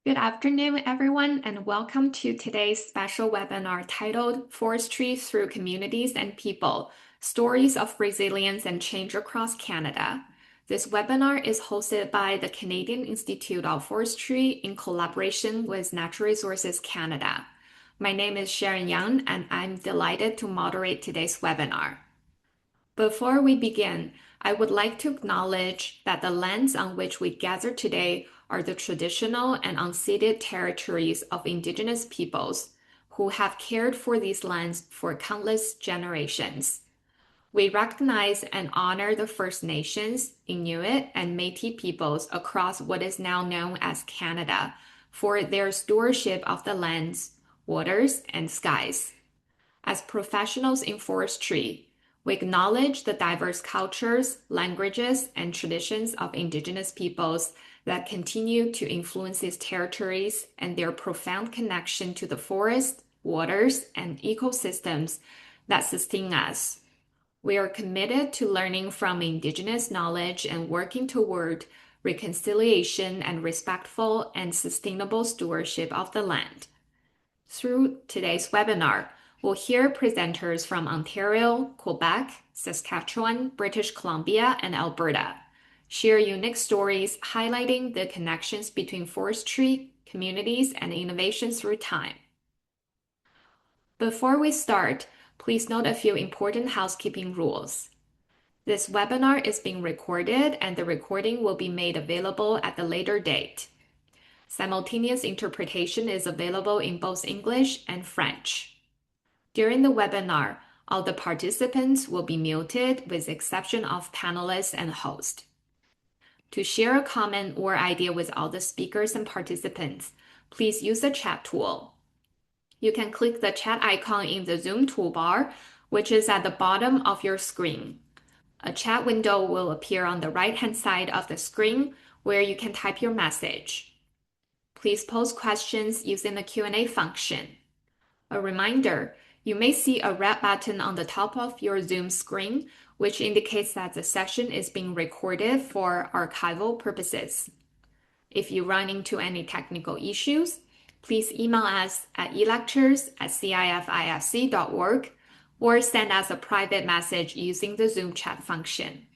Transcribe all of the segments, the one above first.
Good afternoon, everyone, and welcome to today's special webinar titled Forestry Through Communities and People, Stories of Resilience and Change Across Canada. This webinar is hosted by the Canadian Institute of Forestry in collaboration with Natural Resources Canada. My name is Sharon Young, and I'm delighted to moderate today's webinar. Before we begin, I would like to acknowledge that the lands on which we gather today are the traditional and unceded territories of Indigenous peoples who have cared for these lands for countless generations. We recognize and honor the First Nations, Inuit, and Métis peoples across what is now known as Canada for their stewardship of the lands, waters, and skies. As professionals in forestry, we acknowledge the diverse cultures, languages, and traditions of Indigenous peoples that continue to influence these territories and their profound connection to the forest, waters, and ecosystems that sustain us. We are committed to learning from Indigenous knowledge and working toward reconciliation and respectful and sustainable stewardship of the land. Through today's webinar, we'll hear presenters from Ontario, Quebec, Saskatchewan, British Columbia, and Alberta share unique stories highlighting the connections between forestry, communities, and innovation through time. Before we start, please note a few important housekeeping rules. This webinar is being recorded, and the recording will be made available at a later date. Simultaneous interpretation is available in both English and French. During the webinar, all the participants will be muted with the exception of panelists and host. To share a comment or idea with all the speakers and participants, please use the chat tool. You can click the chat icon in the Zoom toolbar, which is at the bottom of your screen. A chat window will appear on the right-hand side of the screen where you can type your message. Please post questions using the Q&A function. A reminder, you may see a red button on the top of your Zoom screen, which indicates that the session is being recorded for archival purposes. If you run into any technical issues, please email us at electures@cififc.org or send us a private message using the Zoom chat function.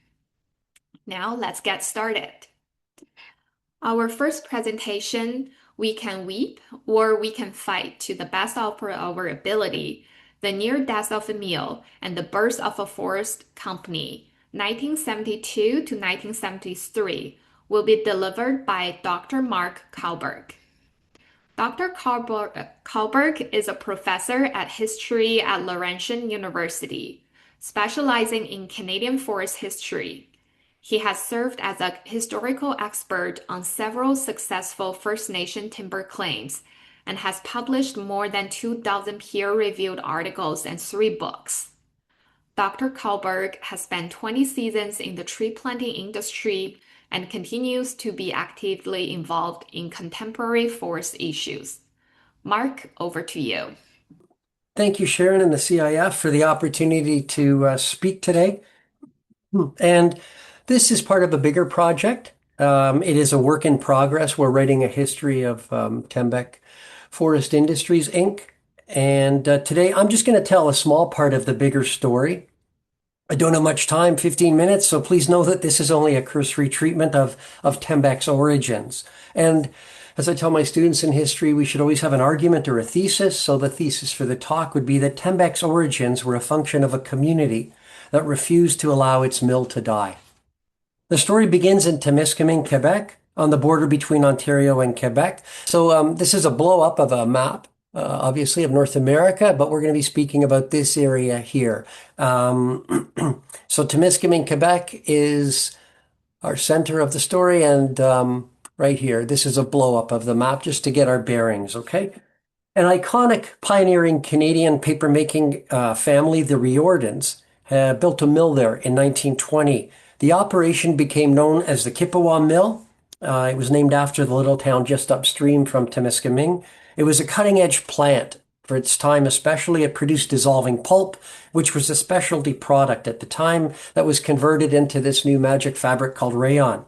Now let's get started. Our first presentation, We Can Weep or We Can Fight to the Best of Our Ability, The Near Death of Emile and the Birth of a Forest Company, 1972 to 1973, will be delivered by Dr. Mark Kuhlberg. Dr. Kuhlberg is a professor at history at Laurentian University, specializing in Canadian forest history. He has served as a historical expert on several successful First Nation timber claims and has published more than 2,000 peer-reviewed articles and 3 books. Dr. Kuhlberg has spent 20 seasons in the tree planting industry and continues to be actively involved in contemporary forest issues. Mark, over to you. Thank you, Sharon and the CIF, for the opportunity to speak today. And this is part of a bigger project. It is a work in progress. We're writing a history of Tembec Forest Industries, Inc. And today I'm just going to tell a small part of the bigger story. I don't have much time, 15 minutes, so please know that this is only a cursory treatment of Tembec's origins. And as I tell my students in history, we should always have an argument or a thesis. So the thesis for the talk would be that Tembec's origins were a function of a community that refused to allow its mill to die. The story begins in Témiscamingue, Quebec, on the border between Ontario and Quebec. So this is a blow-up of a map, obviously, of North America, but we're going to be speaking about this area here. So Témiscamingue, Quebec is our center of the story, and right here, this is a blow-up of the map just to get our bearings, okay? An iconic pioneering Canadian papermaking family, the Riordans, built a mill there in 1920. The operation became known as the Kippawa Mill. It was named after the little town just upstream from Témiscamingue. It was a cutting-edge plant for its time, especially. It produced dissolving pulp, which was a specialty product at the time that was converted into this new magic fabric called rayon.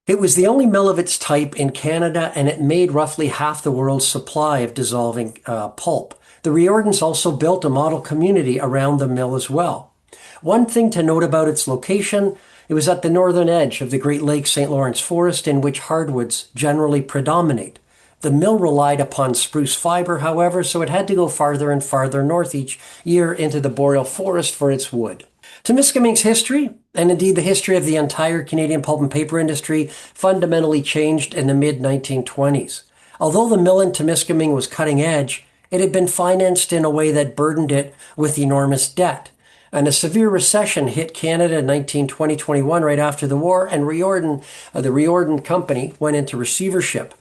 It was the only mill of its type in Canada, and it made roughly half the world's supply of dissolving pulp. The Riordans also built a model community around the mill as well. One thing to note about its location, it was at the northern edge of the Great Lakes St. Lawrence forest, in which hardwoods generally predominate. The mill relied upon spruce fiber, however, so it had to go farther and farther north each year into the boreal forest for its wood. Temiskaming's history, and indeed the history of the entire Canadian pulp and paper industry, fundamentally changed in the mid-1920s. Although the mill in Temiskaming was cutting edge, it had been financed in a way that burdened it with enormous debt. And a severe recession hit Canada in 1920-21 right after the war, and the Rejean Company went into receivership.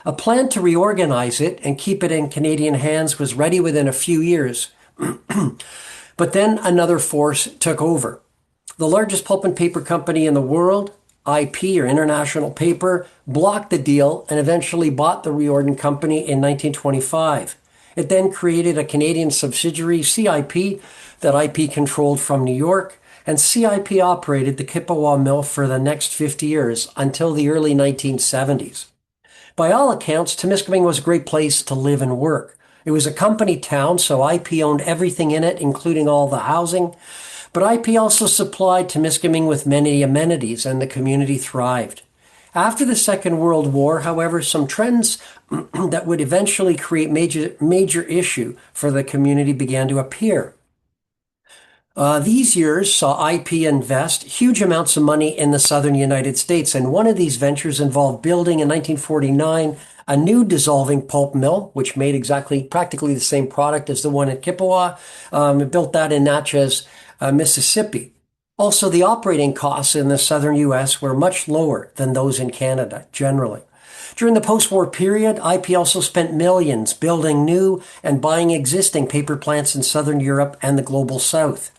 A plan to reorganize it and keep it in Canadian hands was ready within a few years. But then another force took over. The largest pulp and paper company in the world, IP or International Paper, blocked the deal and eventually bought the Rejean Company in 1925. It then created a Canadian subsidiary, CIP, that IP controlled from New York, and CIP operated the Kippawa mill for the next 50 years until the early 1970s. By all accounts, Temiskaming was a great place to live and work. It was a company town, so IP owned everything in it, including all the housing. But IP also supplied Temiskaming with many amenities, and the community thrived. After the Second World War, however, some trends that would eventually create major issue for the community began to appear. These years saw IP invest huge amounts of money in the southern United States, and one of these ventures involved building in 1949 a new dissolving pulp mill, which made practically the same product as the one at Kippawa. It built that in Natchez, Mississippi. Also, the operating costs in the southern U.S. were much lower than those in Canada, generally. During the post-war period, IP also spent millions building new and buying existing paper plants in southern Europe and the global south.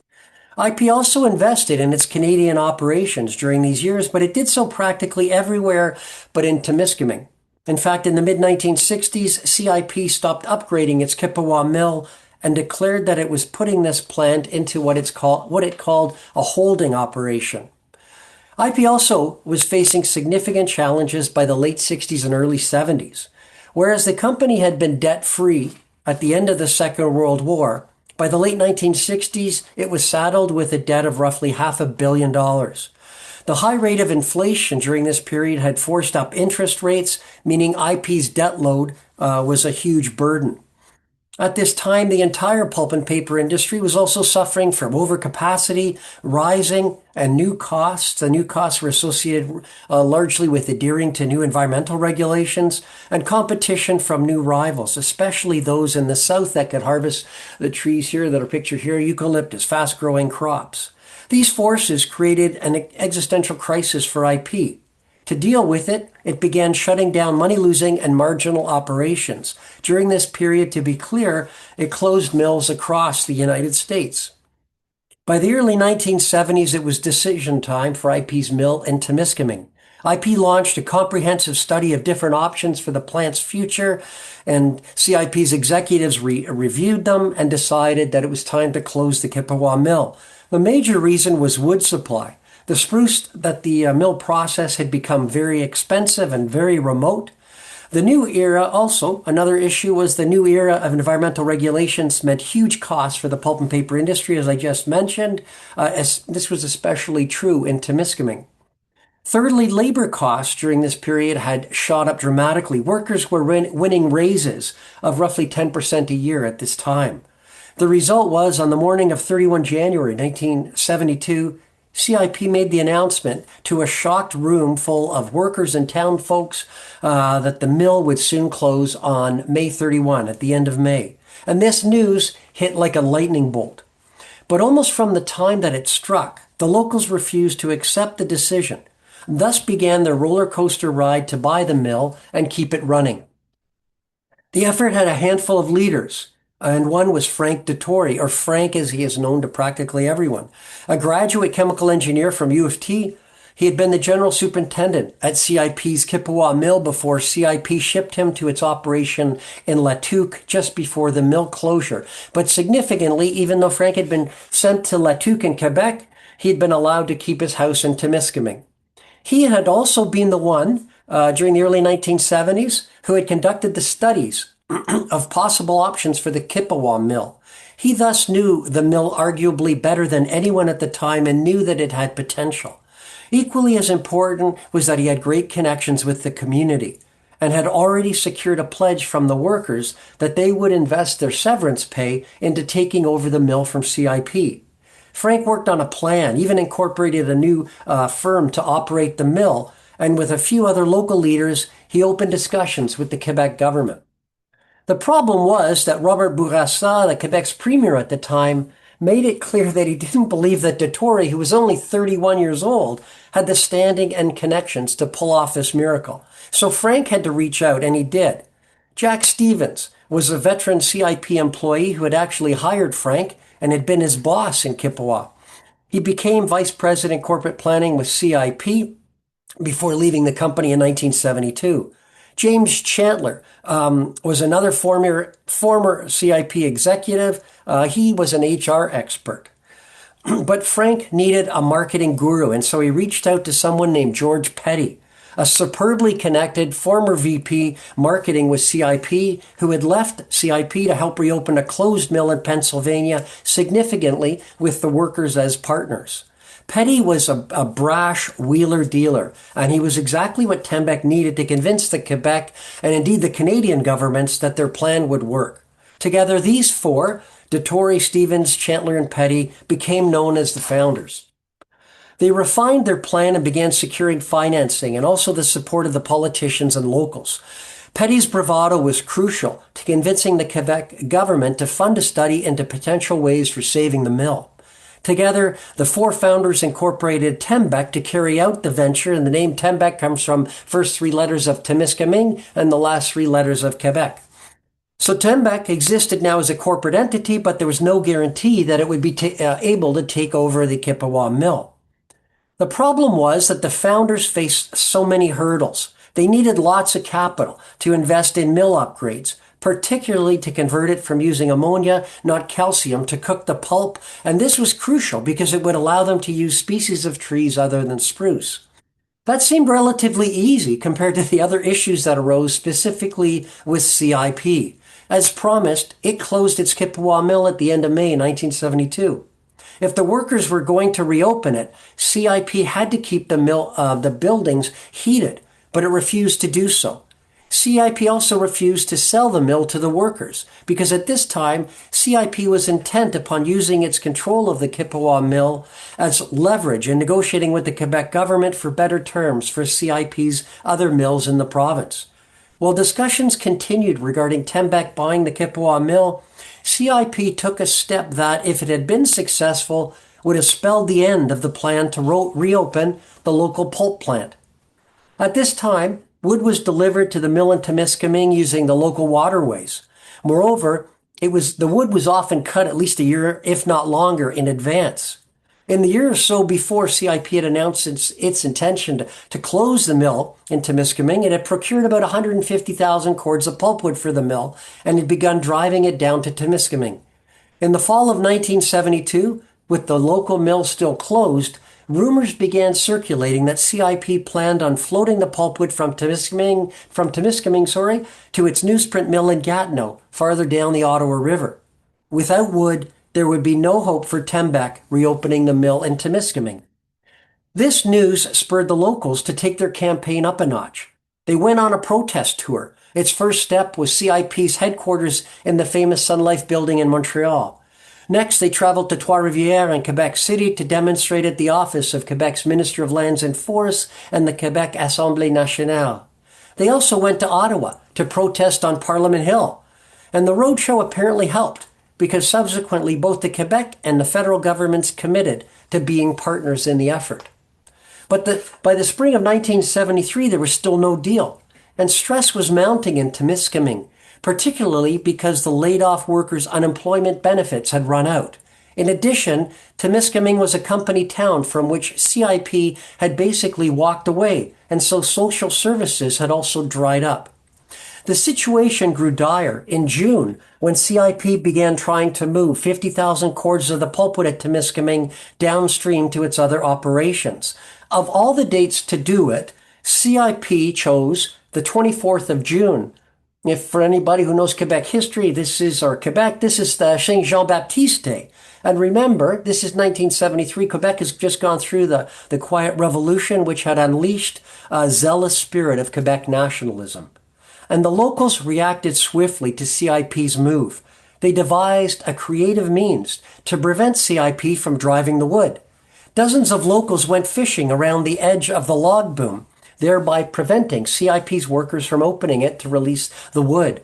IP also invested in its Canadian operations during these years, but it did so practically everywhere but in Temiskaming. In fact, in the mid-1960s, CIP stopped upgrading its Kippawa mill and declared that it was putting this plant into what it called a holding operation. IP also was facing significant challenges by the late 60s and early 70s. Whereas the company had been debt-free at the end of the Second World War, by the late 1960s, it was saddled with a debt of roughly $500 million. The high rate of inflation during this period had forced up interest rates, meaning IP's debt load was a huge burden. At this time, the entire pulp and paper industry was also suffering from overcapacity, rising, and new costs. The new costs were associated largely with adhering to new environmental regulations and competition from new rivals, especially those in the south that could harvest the trees here that are pictured here, eucalyptus, fast-growing crops. These forces created an existential crisis for IP. To deal with it, it began shutting down money-losing and marginal operations. During this period, to be clear, it closed mills across the United States. By the early 1970s, it was decision time for IP's mill in Temiskaming. IP launched a comprehensive study of different options for the plant's future, and CIP's executives reviewed them and decided that it was time to close the Kippawa mill. The major reason was wood supply. The spruce that the mill process had become very expensive and very remote. The new era also, another issue was the new era of environmental regulations meant huge costs for the pulp and paper industry, as I just mentioned. This was especially true in Temiskaming. Thirdly, labor costs during this period had shot up dramatically. Workers were winning raises of roughly 10% a year at this time. The result was, on the morning of 31 January 1972, CIP made the announcement to a shocked room full of workers and town folks that the mill would soon close on May 31, at the end of May. And this news hit like a lightning bolt. But almost from the time that it struck, the locals refused to accept the decision. Thus began their roller coaster ride to buy the mill and keep it running. The effort had a handful of leaders, and one was Frank Dettori, or Frank as he is known to practically everyone. A graduate chemical engineer from U of T, he had been the general superintendent at CIP's Kippawa mill before CIP shipped him to its operation in La Tuque just before the mill closure. But significantly, even though Frank had been sent to La Tuque in Quebec, he had been allowed to keep his house in Temiskaming. He had also been the one during the early 1970s who had conducted the studies of possible options for the Kippawa mill. He thus knew the mill arguably better than anyone at the time and knew that it had potential. Equally as important was that he had great connections with the community and had already secured a pledge from the workers that they would invest their severance pay into taking over the mill from CIP. Frank worked on a plan, even incorporated a new firm to operate the mill, and with a few other local leaders, he opened discussions with the Quebec government. The problem was that Robert Bourassa, the Quebec's premier at the time, made it clear that he didn't believe that Dettori, who was only 31 years old, had the standing and connections to pull off this miracle. So Frank had to reach out, and he did. Jack Stevens was a veteran CIP employee who had actually hired Frank and had been his boss in Kippawa. He became vice president corporate planning with CIP before leaving the company in 1972. James Chandler was another former CIP executive. He was an HR expert. But Frank needed a marketing guru, and so he reached out to someone named George Petty, a superbly connected former VP marketing with CIP who had left CIP to help reopen a closed mill in Pennsylvania, significantly with the workers as partners. Petty was a brash wheeler dealer, and he was exactly what Tembec needed to convince the Quebec and indeed the Canadian governments that their plan would work. Together, these four, Dettori, Stevens, Chandler, and Petty, became known as the founders. They refined their plan and began securing financing and also the support of the politicians and locals. Petty's bravado was crucial to convincing the Quebec government to fund a study into potential ways for saving the mill. Together, the four founders incorporated Tembec to carry out the venture, and the name Tembec comes from first three letters of Temiskaming and the last three letters of Quebec. So Tembec existed now as a corporate entity, but there was no guarantee that it would be able to take over the Kippawa mill. The problem was that the founders faced so many hurdles. They needed lots of capital to invest in mill upgrades, particularly to convert it from using ammonia, not calcium, to cook the pulp, and this was crucial because it would allow them to use species of trees other than spruce. That seemed relatively easy compared to the other issues that arose specifically with CIP. As promised, it closed its Kippawa mill at the end of May 1972. If the workers were going to reopen it, CIP had to keep the buildings heated, but it refused to do so. CIP also refused to sell the mill to the workers because at this time, CIP was intent upon using its control of the Kippawa mill as leverage in negotiating with the Quebec government for better terms for CIP's other mills in the province. While discussions continued regarding Tembec buying the Kippawa mill, CIP took a step that, if it had been successful, would have spelled the end of the plan to reopen the local pulp plant. At this time, wood was delivered to the mill in Temiskaming using the local waterways. Moreover, the wood was often cut at least a year, if not longer, in advance. In the year or so before CIP had announced its intention to close the mill in Temiskaming, it had procured about 150,000 cords of pulpwood for the mill and had begun driving it down to Temiskaming. In the fall of 1972, with the local mill still closed, rumors began circulating that CIP planned on floating the pulpwood from Temiskaming, to its newsprint mill in Gatineau, farther down the Ottawa River. Without wood, there would be no hope for Tembec reopening the mill in Temiskaming. This news spurred the locals to take their campaign up a notch. They went on a protest tour. Its first step was CIP's headquarters in the famous Sun Life building in Montreal. Next, they traveled to Trois-Rivières and Quebec City to demonstrate at the office of Quebec's Minister of Lands and Forests and the Quebec Assemblée Nationale. They also went to Ottawa to protest on Parliament Hill. And the roadshow apparently helped, because subsequently both the Quebec and the federal governments committed to being partners in the effort. But by the spring of 1973, there was still no deal, and stress was mounting in Temiskaming, particularly because the laid-off workers' unemployment benefits had run out. In addition, Temiskaming was a company town from which CIP had basically walked away, and so social services had also dried up. The situation grew dire in June when CIP began trying to move 50,000 cords of the pulpwood at Temiskaming downstream to its other operations. Of all the dates to do it, CIP chose the 24th of June. If for anybody who knows Quebec history, this is the Saint Jean Baptiste Day. And remember, this is 1973. Quebec has just gone through the Quiet Revolution, which had unleashed a zealous spirit of Quebec nationalism. And the locals reacted swiftly to CIP's move. They devised a creative means to prevent CIP from driving the wood. Dozens of locals went fishing around the edge of the log boom, thereby preventing CIP's workers from opening it to release the wood.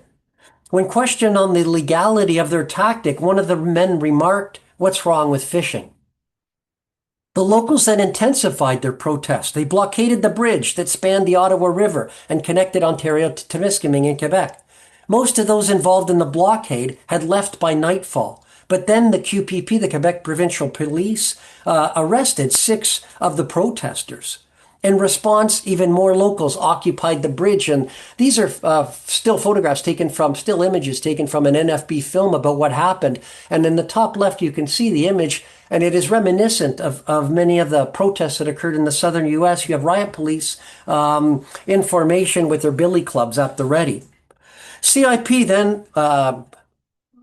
When questioned on the legality of their tactic, one of the men remarked, "What's wrong with fishing?" The locals then intensified their protest. They blockaded the bridge that spanned the Ottawa River and connected Ontario to Temiskaming in Quebec. Most of those involved in the blockade had left by nightfall. But then the QPP, the Quebec Provincial Police, arrested 6 of the protesters. In response, even more locals occupied the bridge. And these are still images taken from an NFB film about what happened. And in the top left, you can see the image, and it is reminiscent of many of the protests that occurred in the southern U.S. You have riot police in formation with their billy clubs at the ready. CIP then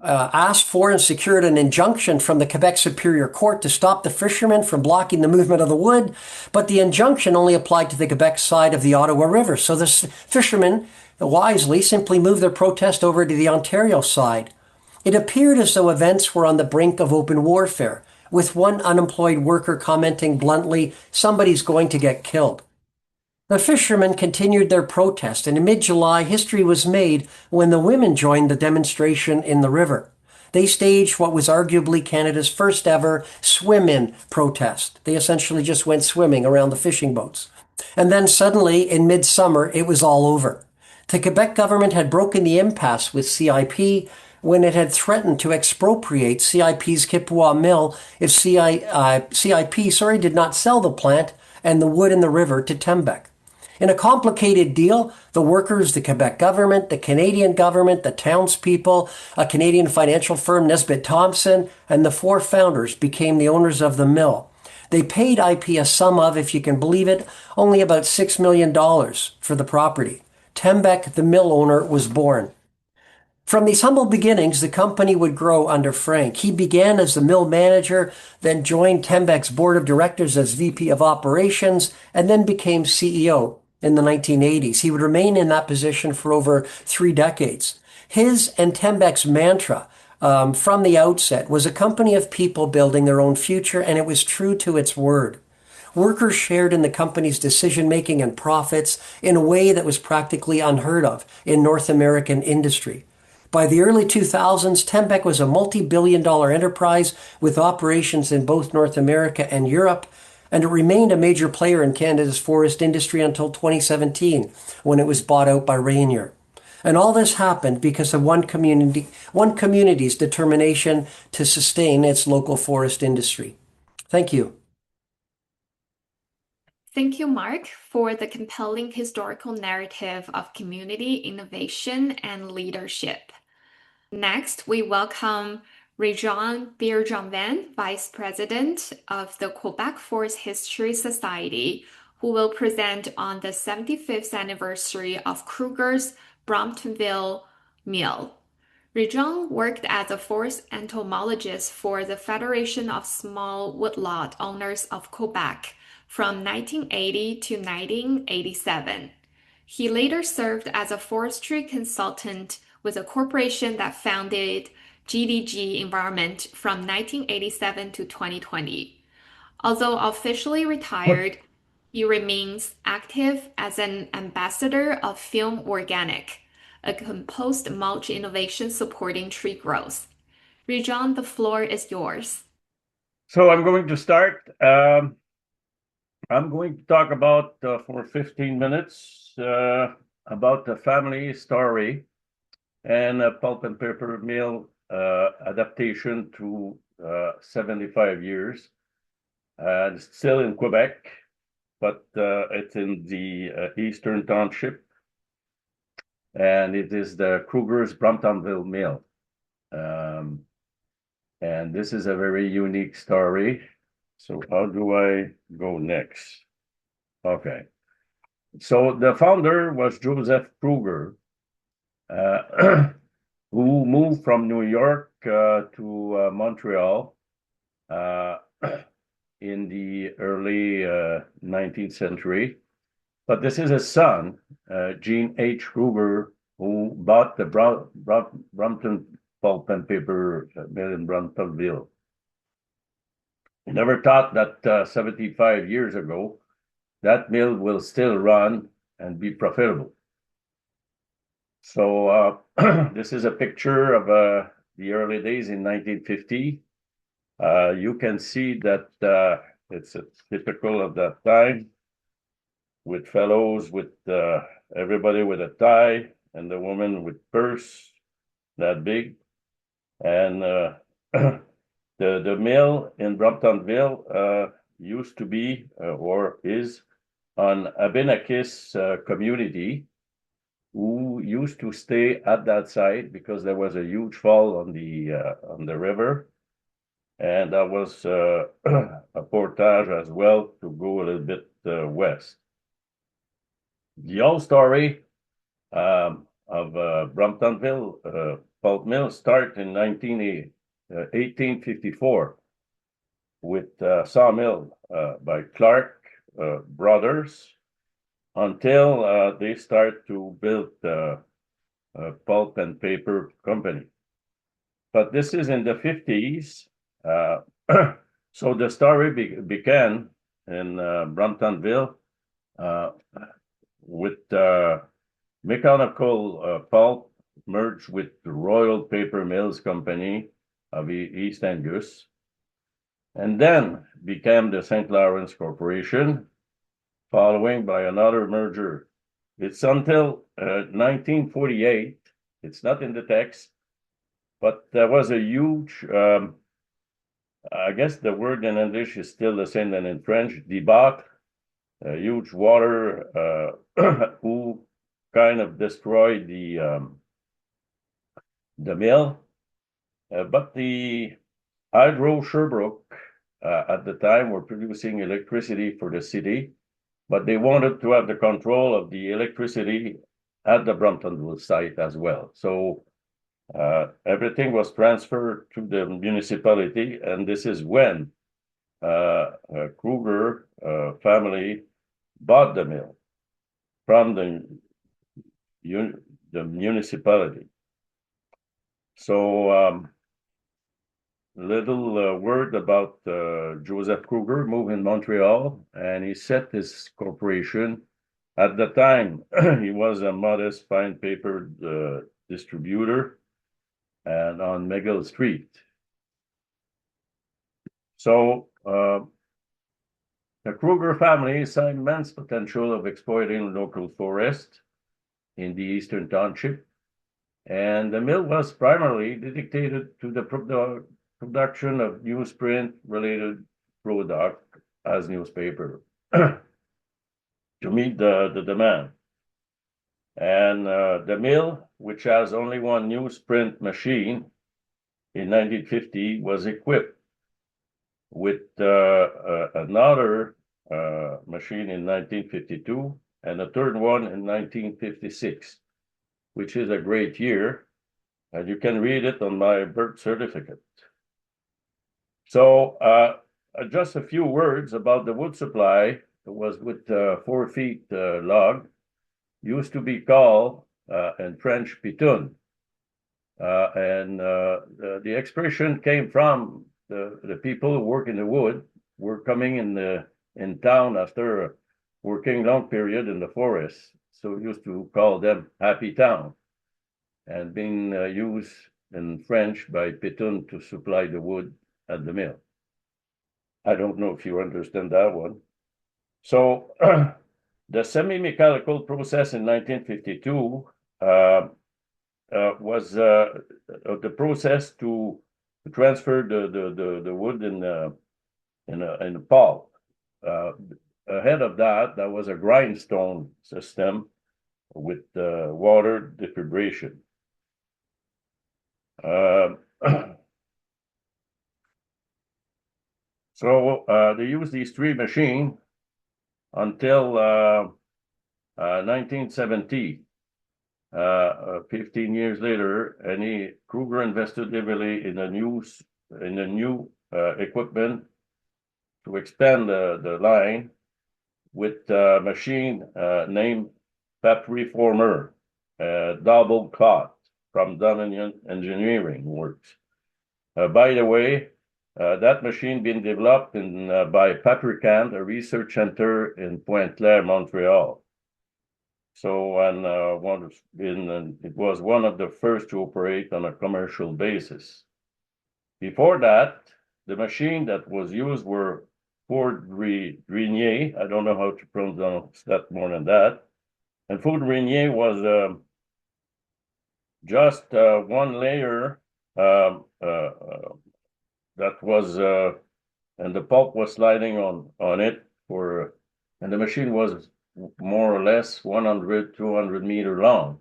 asked for and secured an injunction from the Quebec Superior Court to stop the fishermen from blocking the movement of the wood, but the injunction only applied to the Quebec side of the Ottawa River. So the fishermen wisely simply moved their protest over to the Ontario side. It appeared as though events were on the brink of open warfare, with one unemployed worker commenting bluntly, "Somebody's going to get killed." The fishermen continued their protest, and in mid-July, history was made when the women joined the demonstration in the river. They staged what was arguably Canada's first ever swim-in protest. They essentially just went swimming around the fishing boats. And then suddenly, in midsummer, it was all over. The Quebec government had broken the impasse with CIP when it had threatened to expropriate CIP's Kippawa mill if CIP did not sell the plant and the wood in the river to Tembec. In a complicated deal, the workers, the Quebec government, the Canadian government, the townspeople, a Canadian financial firm, Nesbitt Thompson, and the 4 founders became the owners of the mill. They paid IP a sum of, if you can believe it, only about $6 million for the property. Tembec, the mill owner, was born. From these humble beginnings, the company would grow under Frank. He began as the mill manager, then joined Tembec's board of directors as VP of operations, and then became CEO in the 1980s. He would remain in that position for over 3 decades. His and Tembec's mantra from the outset was a company of people building their own future, and it was true to its word. Workers shared in the company's decision-making and profits in a way that was practically unheard of in North American industry. By the early 2000s, Tembec was a multi-billion-dollar enterprise with operations in both North America and Europe, and it remained a major player in Canada's forest industry until 2017, when it was bought out by Rainier. And all this happened because of one community's determination to sustain its local forest industry. Thank you. Thank you, Mark, for the compelling historical narrative of community innovation and leadership. Next, we welcome Rejean Bergevin, Vice President of the Quebec Forest History Society, who will present on the 75th anniversary of Kruger's Bromptonville Mill. Rejean worked as a forest entomologist for the Federation of Small Woodlot Owners of Quebec from 1980 to 1987. He later served as a forestry consultant with a corporation that founded GDG Environment from 1987 to 2020. Although officially retired, he remains active as an ambassador of Film Organic, a compost mulch innovation supporting tree growth. Rejean, the floor is yours. So I'm going to start. I'm going to talk about for 15 minutes about the family story and a pulp and paper mill adaptation to 75 years. It's still in Quebec, but it's in the Eastern Township, and it is the Kruger's Bromptonville Mill. And this is a very unique story. So how do I go next? Okay. So the founder was Joseph Kruger, who moved from New York to Montreal in the early 19th century. But this is his son, Jean H. Kruger, who bought the Brampton Pulp and Paper mill in Bramptonville. He never thought that 75 years ago, that mill will still run and be profitable. So this is a picture of the early days in 1950. You can see that it's typical of that time, with fellows, with everybody with a tie, and the woman with purse that big. And the mill in Bramptonville used to be or is on Abenakis community, who used to stay at that site because there was a huge fall on the river, and that was a portage as well to go a little bit west. The old story of Bramptonville pulp mill started in 1854 with sawmill by Clark brothers, until they start to build pulp and paper company. But this is in the 50s. So the story began in Bramptonville with mechanical pulp merged with the Royal Paper Mills Company of East Angus, and then became the St. Lawrence Corporation, following by another merger. It's until 1948, it's not in the text, but there was a huge, I guess the word in English is still the same than in French, debacle, a huge water who kind of destroyed the mill. But the Hydro Sherbrooke at the time were producing electricity for the city, but they wanted to have the control of the electricity at the Bramptonville site as well. So everything was transferred to the municipality, and this is when Kruger family bought the mill from the municipality. So little word about Joseph Kruger moved in Montreal, and he set his corporation. At the time, he was a modest fine paper distributor, and on McGill Street. So the Kruger family saw immense potential of exploiting local forest in the Eastern Township, and the mill was primarily dedicated to the production of newsprint-related product as newspaper to meet the demand. And the mill, which has only one newsprint machine in 1950, was equipped with another machine in 1952 and a third one in 1956, which is a great year, and you can read it on my birth certificate. So just a few words about the wood supply. It was with 4 feet log, used to be called in French pitoun. And the expression came from the people who work in the wood were coming in town after working long period in the forest. So we used to call them happy town, and being used in French by pitoun to supply the wood at the mill. I don't know if you understand that one. So the semi-mechanical process in 1952 was the process to transfer the wood in a pulp. Ahead of that, there was a grindstone system with water defibrillation. So they use these 3 machines until 1970. 15 years later, and Kruger invested heavily in the new equipment to expand the line with a machine named Papery Former, double cloth from Dominion Engineering Works. By the way, that machine being developed by Paprikant, a research center in Pointe-Claire, Montreal. So, and it was one of the first to operate on a commercial basis. Before that, the machine that was used were Ford Renier. I don't know how to pronounce that more than that. And Ford Renier was just one layer that was, and the pulp was sliding on it and the machine was more or less 100, 200 meter long.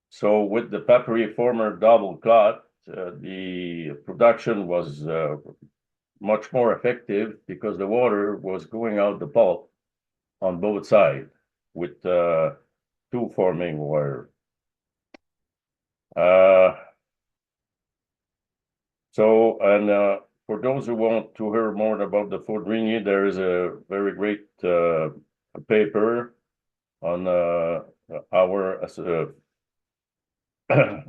So with the Papery Former double cloth, the production was much more effective because the water was going out the pulp on both sides with two forming wire. For those who want to hear more about the Ford Renier, there is a very great paper on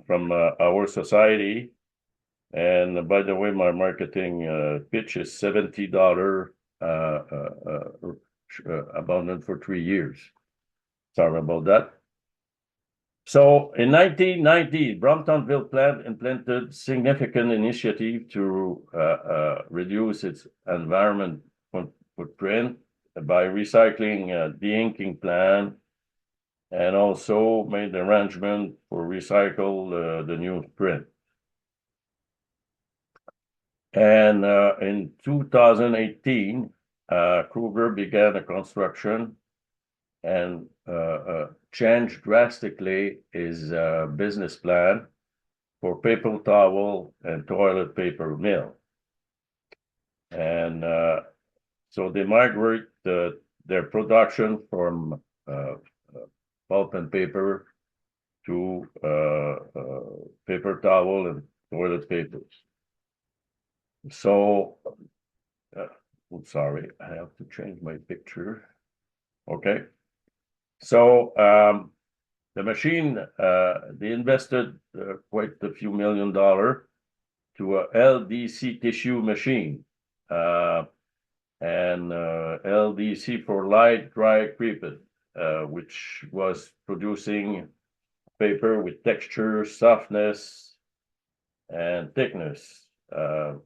from our society. And by the way, my marketing pitch is $70 abundant for 3 years. Sorry about that. So in 1990, Bramptonville plant implemented significant initiative to reduce its environment footprint by recycling de-inking plant, and also made arrangement for recycle the newsprint. And in 2018, Kruger began a construction and changed drastically his business plan for paper towel and toilet paper mill. And so they migrate their production from pulp and paper to paper towel and toilet papers. So, sorry, I have to change my picture. Okay. So the machine, they invested quite a few $1 million to a LDC tissue machine. And LDC for light dry creeping, which was producing paper with texture, softness, and thickness. The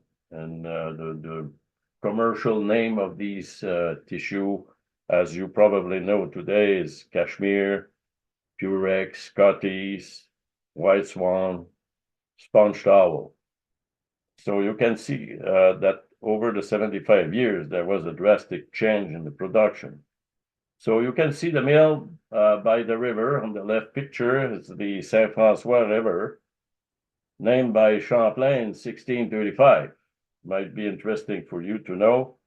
commercial name of these tissue, as you probably know today, is Cashmere, Purex, Scotties, White Swan, Sponge Towel. So you can see that over the 75 years, there was a drastic change in the production. So you can see the mill by the river on the left picture is the Saint François River, named by Champlain in 1635. Might be interesting for you to know.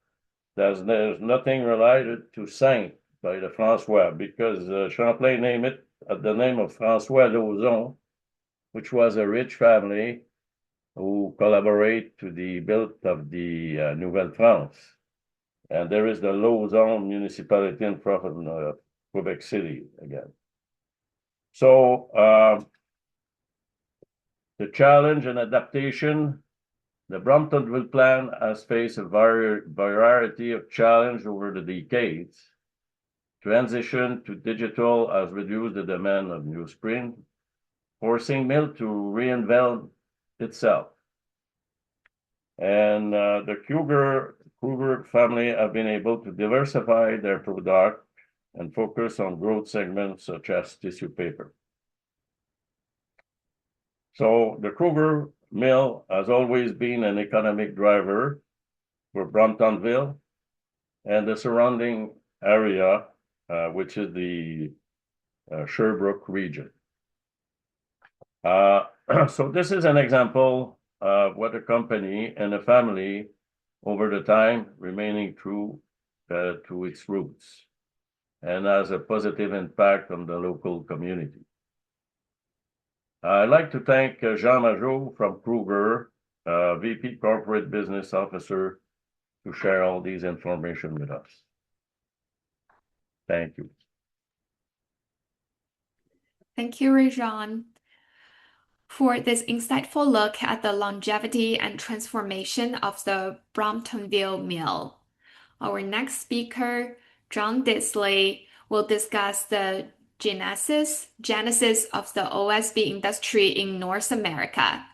There's nothing related to Saint by the François, because Champlain named it at the name of François Lauzon, which was a rich family who collaborate to the build of the Nouvelle-France. And there is the Lauzon municipality in front of Quebec City again. So the challenge and adaptation, the Bramptonville plan has faced a variety of challenges over the decades. Transition to digital has reduced the demand of newsprint, forcing mill to reinvent itself. And the Kuhlberg family have been able to diversify their product and focus on growth segments such as tissue paper. So the Kruger mill has always been an economic driver for Bramptonville and the surrounding area, which is the Sherbrooke region. So this is an example of what a company and a family over the time remaining true to its roots. and has a positive impact on the local community. I'd like to thank Jean Majot from Kuhlberg, VP Corporate Business Officer, to share all these information with us. Thank you. Thank you, Rejean, for this insightful look at the longevity and transformation of the Bromptonville Mill. Our next speaker, John Daisley, will discuss the genesis of the OSB industry in North America.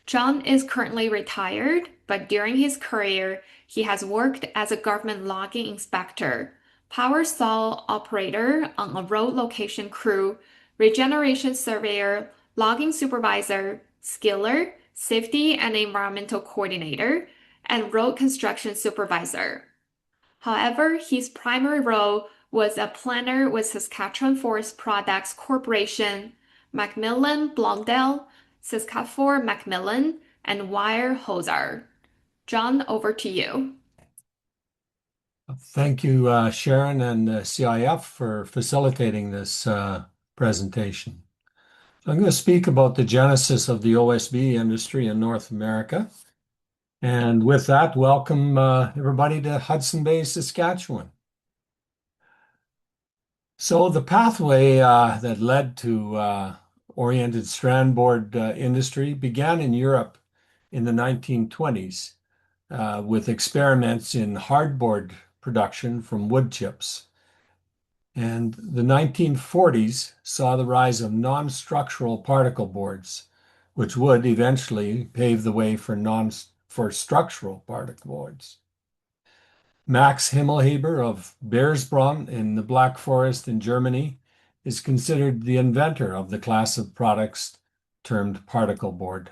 John is currently retired, but during his career, he has worked as a government logging inspector, power saw operator on a road location crew, regeneration surveyor, logging supervisor, skiller, safety and environmental coordinator, and road construction supervisor. However, his primary role was a planner with Saskatchewan Forest Products Corporation, Macmillan Blondell, Saskatchewan Macmillan, and Weyerhaeuser. John, over to you. Thank you, Sharon and CIF for facilitating this presentation. So I'm going to speak about the genesis of the OSB industry in North America. And with that, welcome everybody to Hudson Bay, Saskatchewan. So the pathway that led to oriented strand board industry began in Europe in the 1920s with experiments in hardboard production from wood chips. And the 1940s saw the rise of non-structural particle boards, which would eventually pave the way for structural particle boards. Max Himmelheber of Beersbronn in the Black Forest in Germany is considered the inventor of the class of products termed particle board.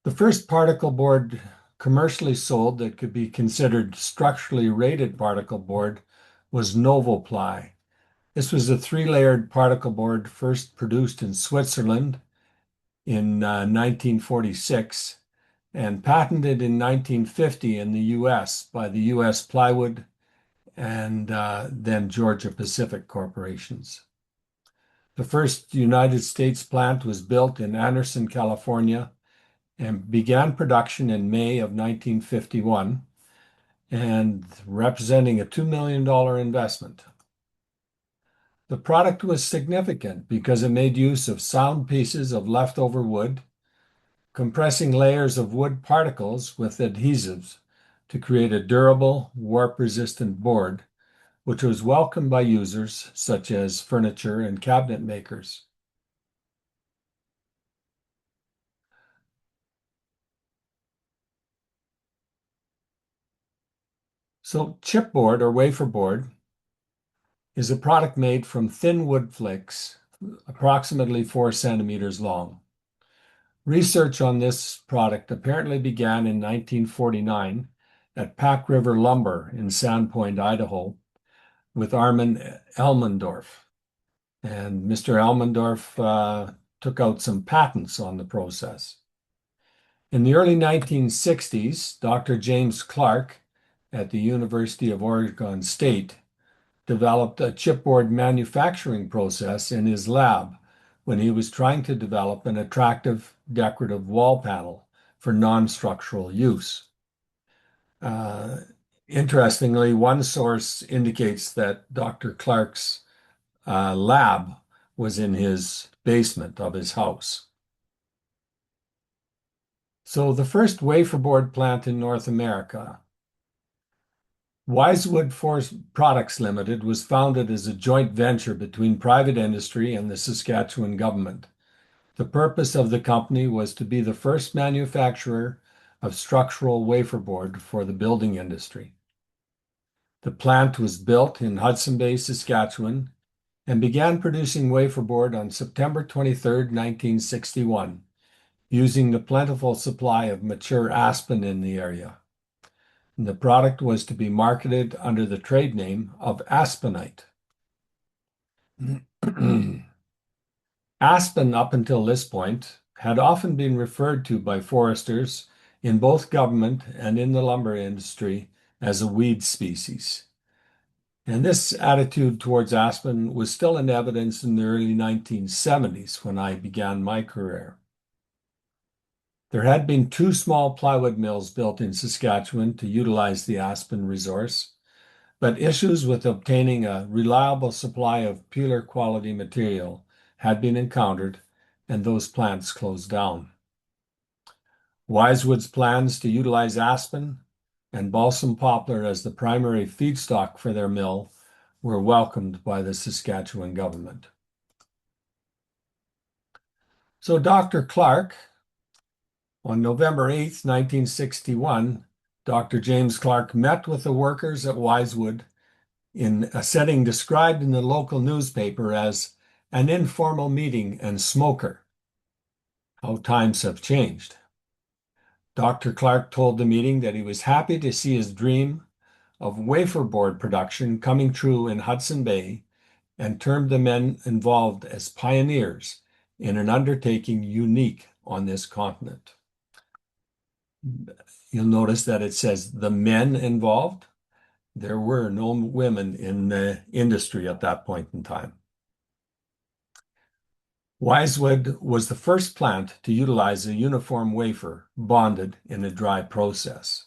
The first particle board commercially sold that could be considered structurally rated particle board was Novoply. This was a three-layered particle board first produced in Switzerland in 1946 and patented in 1950 in the US by the US Plywood and then Georgia Pacific corporations. The first United States plant was built in Anderson, California, and began production in May of 1951 and representing a $2 million investment. The product was significant because it made use of sound pieces of leftover wood, compressing layers of wood particles with adhesives to create a durable, warp-resistant board, which was welcomed by users such as furniture and cabinet makers. So chipboard or wafer board is a product made from thin wood flakes, approximately 4 centimeters long. Research on this product apparently began in 1949 at Pack River Lumber in Sandpoint, Idaho, with Armin Elmendorf. And Mr. Elmendorf took out some patents on the process. In the early 1960s, Dr. James Clark at the University of Oregon State developed a chipboard manufacturing process in his lab when he was trying to develop an attractive decorative wall panel for non-structural use. Interestingly, one source indicates that Dr. Clark's lab was in his basement of his house. So the first wafer board plant in North America, Wisewood Forest Products Limited, was founded as a joint venture between private industry and the Saskatchewan government. The purpose of the company was to be the first manufacturer of structural wafer board for the building industry. The plant was built in Hudson Bay, Saskatchewan, and began producing wafer board on September 23, 1961, using the plentiful supply of mature aspen in the area. And the product was to be marketed under the trade name of Aspenite. Aspen, up until this point, had often been referred to by foresters in both government and in the lumber industry as a weed species. And this attitude towards aspen was still in evidence in the early 1970s when I began my career. There had been two small plywood mills built in Saskatchewan to utilize the aspen resource, but issues with obtaining a reliable supply of peeler quality material had been encountered, and those plants closed down. Wisewood's plans to utilize aspen and balsam poplar as the primary feedstock for their mill were welcomed by the Saskatchewan government. So Dr. Clark, on November 8, 1961, Dr. James Clark met with the workers at Wisewood in a setting described in the local newspaper as an informal meeting and smoker. How times have changed. Dr. Clark told the meeting that he was happy to see his dream of wafer board production coming true in Hudson Bay and termed the men involved as pioneers in an undertaking unique on this continent. You'll notice that it says the men involved. There were no women in the industry at that point in time. Wisewood was the first plant to utilize a uniform wafer bonded in a dry process.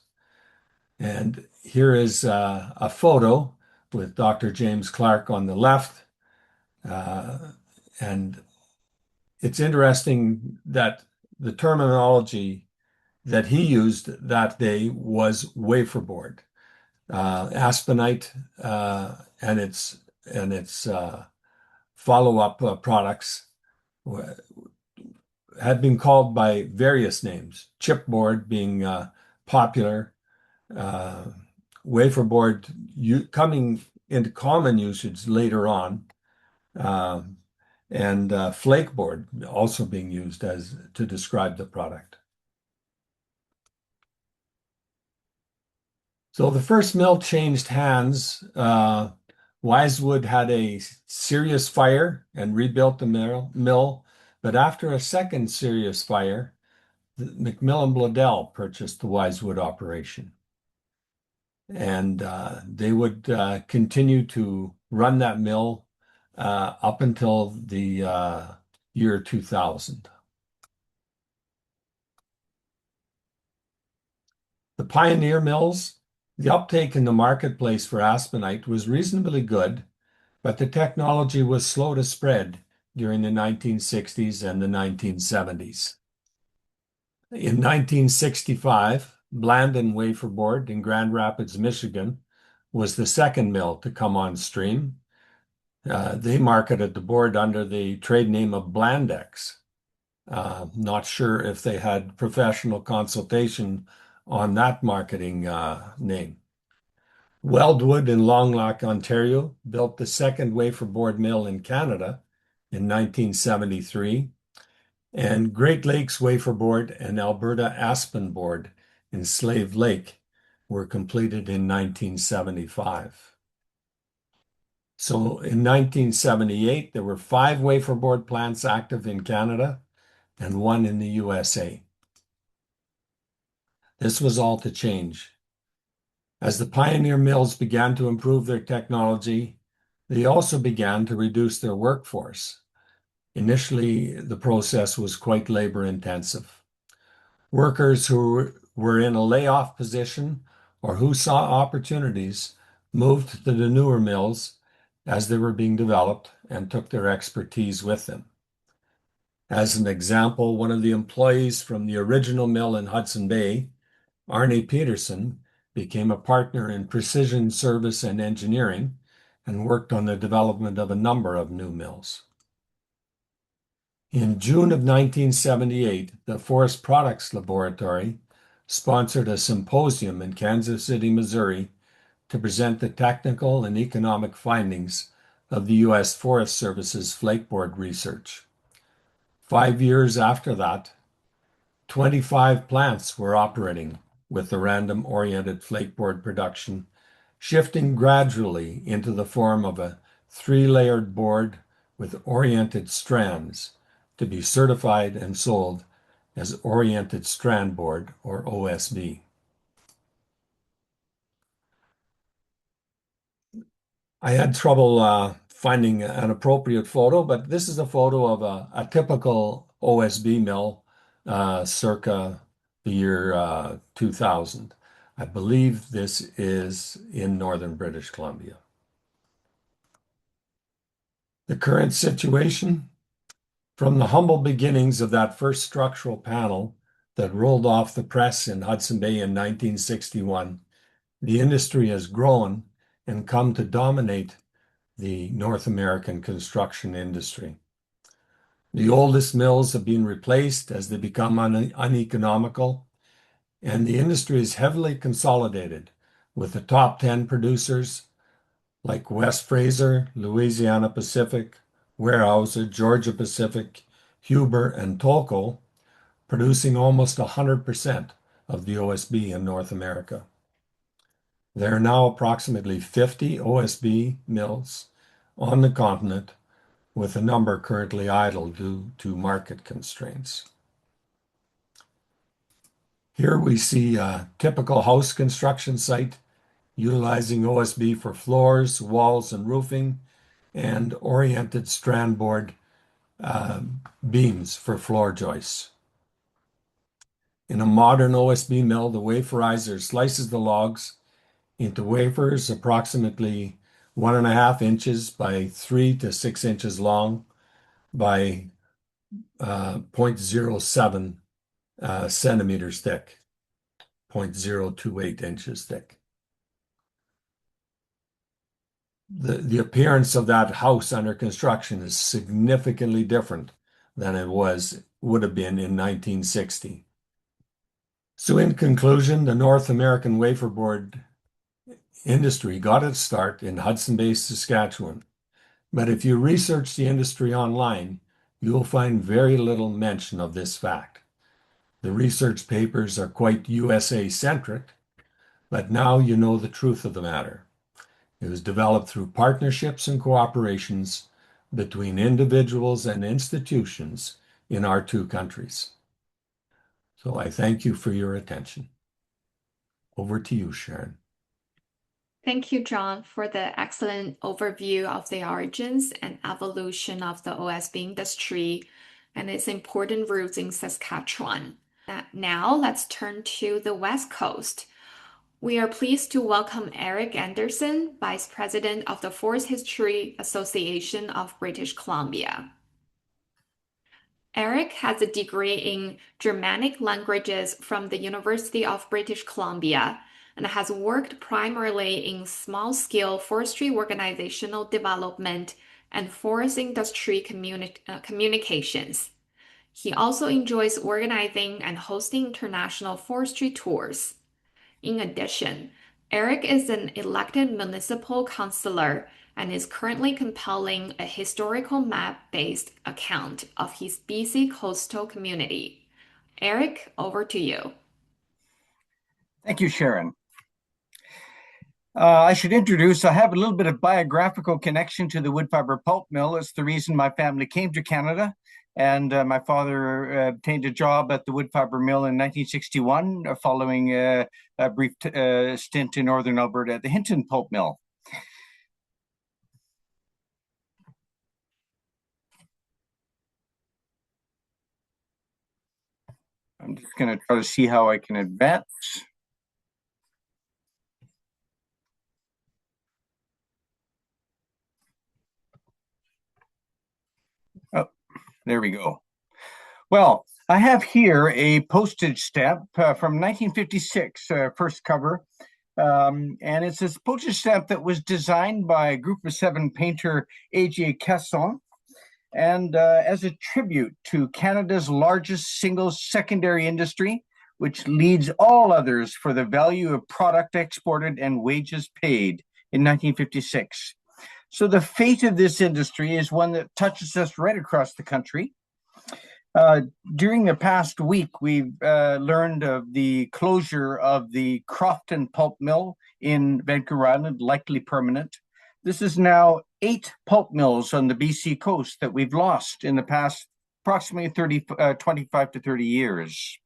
And here is a photo with Dr. James Clark on the left. And it's interesting that the terminology that he used that day was wafer board. Aspenite and its follow-up products had been called by various names, chipboard being popular, wafer board coming into common usage later on, and flake board also being used as to describe the product. So the first mill changed hands. Wisewood had a serious fire and rebuilt the mill, but after a second serious fire, McMillan Bladel purchased the Wisewood operation. And they would continue to run that mill up until the year 2000. The pioneer mills, the uptake in the marketplace for aspenite was reasonably good, but the technology was slow to spread during the 1960s and the 1970s. In 1965, Blandon Wafer Board in Grand Rapids, Michigan, was the second mill to come on stream. They marketed the board under the trade name of Blandex. Not sure if they had professional consultation on that marketing name. Weldwood in Long Loch, Ontario, built the second wafer board mill in Canada in 1973, and Great Lakes Wafer Board and Alberta Aspen Board in Slave Lake were completed in 1975. So in 1978, there were 5 wafer board plants active in Canada and 1 in the USA. This was all to change. As the pioneer mills began to improve their technology, they also began to reduce their workforce. Initially, the process was quite labor intensive. Workers who were in a layoff position or who saw opportunities moved to the newer mills as they were being developed and took their expertise with them. As an example, one of the employees from the original mill in Hudson Bay, Arne Peterson, became a partner in precision service and engineering and worked on the development of a number of new mills. In June of 1978, the Forest Products Laboratory sponsored a symposium in Kansas City, Missouri, to present the technical and economic findings of the U.S. Forest Service's flakeboard research. 5 years after that, 25 plants were operating with the random-oriented flakeboard production, shifting gradually into the form of a 3-layered board with oriented strands to be certified and sold as Oriented Strand Board, or OSB. I had trouble finding an appropriate photo, but this is a photo of a typical OSB mill circa the year 2000. I believe this is in northern British Columbia. The current situation, from the humble beginnings of that first structural panel that rolled off the press in Hudson Bay in 1961, the industry has grown and come to dominate the North American construction industry. The oldest mills have been replaced as they become uneconomical, and the industry is heavily consolidated with the top 10 producers like West Fraser, Louisiana Pacific, Weyerhaeuser, Georgia Pacific, Huber, and Tolko producing almost 100% of the OSB in North America. There are now approximately 50 OSB mills on the continent, with a number currently idle due to market constraints. Here we see a typical house construction site utilizing OSB for floors, walls, and roofing, and oriented strand board beams for floor joists. In a modern OSB mill, the waferizer slices the logs into wafers approximately 1.5 inches by 3 to 6 inches long by 0.07 centimeters thick, 0.028 inches thick. The appearance of that house under construction is significantly different than it would have been in 1960. So in conclusion, the North American wafer board industry got its start in Hudson Bay, Saskatchewan. But if you research the industry online, you will find very little mention of this fact. The research papers are quite USA-centric, but now you know the truth of the matter. It was developed through partnerships and cooperations between individuals and institutions in our two countries. So I thank you for your attention. Over to you, Sharon. Thank you, John, for the excellent overview of the origins and evolution of the OSB industry and its important roots in Saskatchewan. Now let's turn to the West Coast. We are pleased to welcome Eric Anderson, Vice President of the Forestry Association of British Columbia. Eric has a degree in Germanic languages from the University of British Columbia and has worked primarily in small-scale forestry organizational development and forest industry communications. He also enjoys organizing and hosting international forestry tours. In addition, Eric is an elected municipal councillor and is currently compiling a historical map-based account of his BC coastal community. Eric, over to you. Thank you, Sharon. I should introduce, I have a little bit of biographical connection to the wood fiber pulp mill. It's the reason my family came to Canada. And my father obtained a job at the wood fiber mill in 1961, following a brief stint in northern Alberta at the Hinton pulp mill. I'm just going to try to see how I can advance. Oh, there we go. Well, I have here a postage stamp from 1956, first cover. And it's this postage stamp that was designed by a group of 7 painter A.J. Casson, and as a tribute to Canada's largest single secondary industry, which leads all others for the value of product exported and wages paid in 1956. So the fate of this industry is one that touches us right across the country. During the past week, we've learned of the closure of the Crofton pulp mill in Vancouver Island, likely permanent. This is now 8 pulp mills on the BC coast that we've lost in the past approximately 25 to 30 years.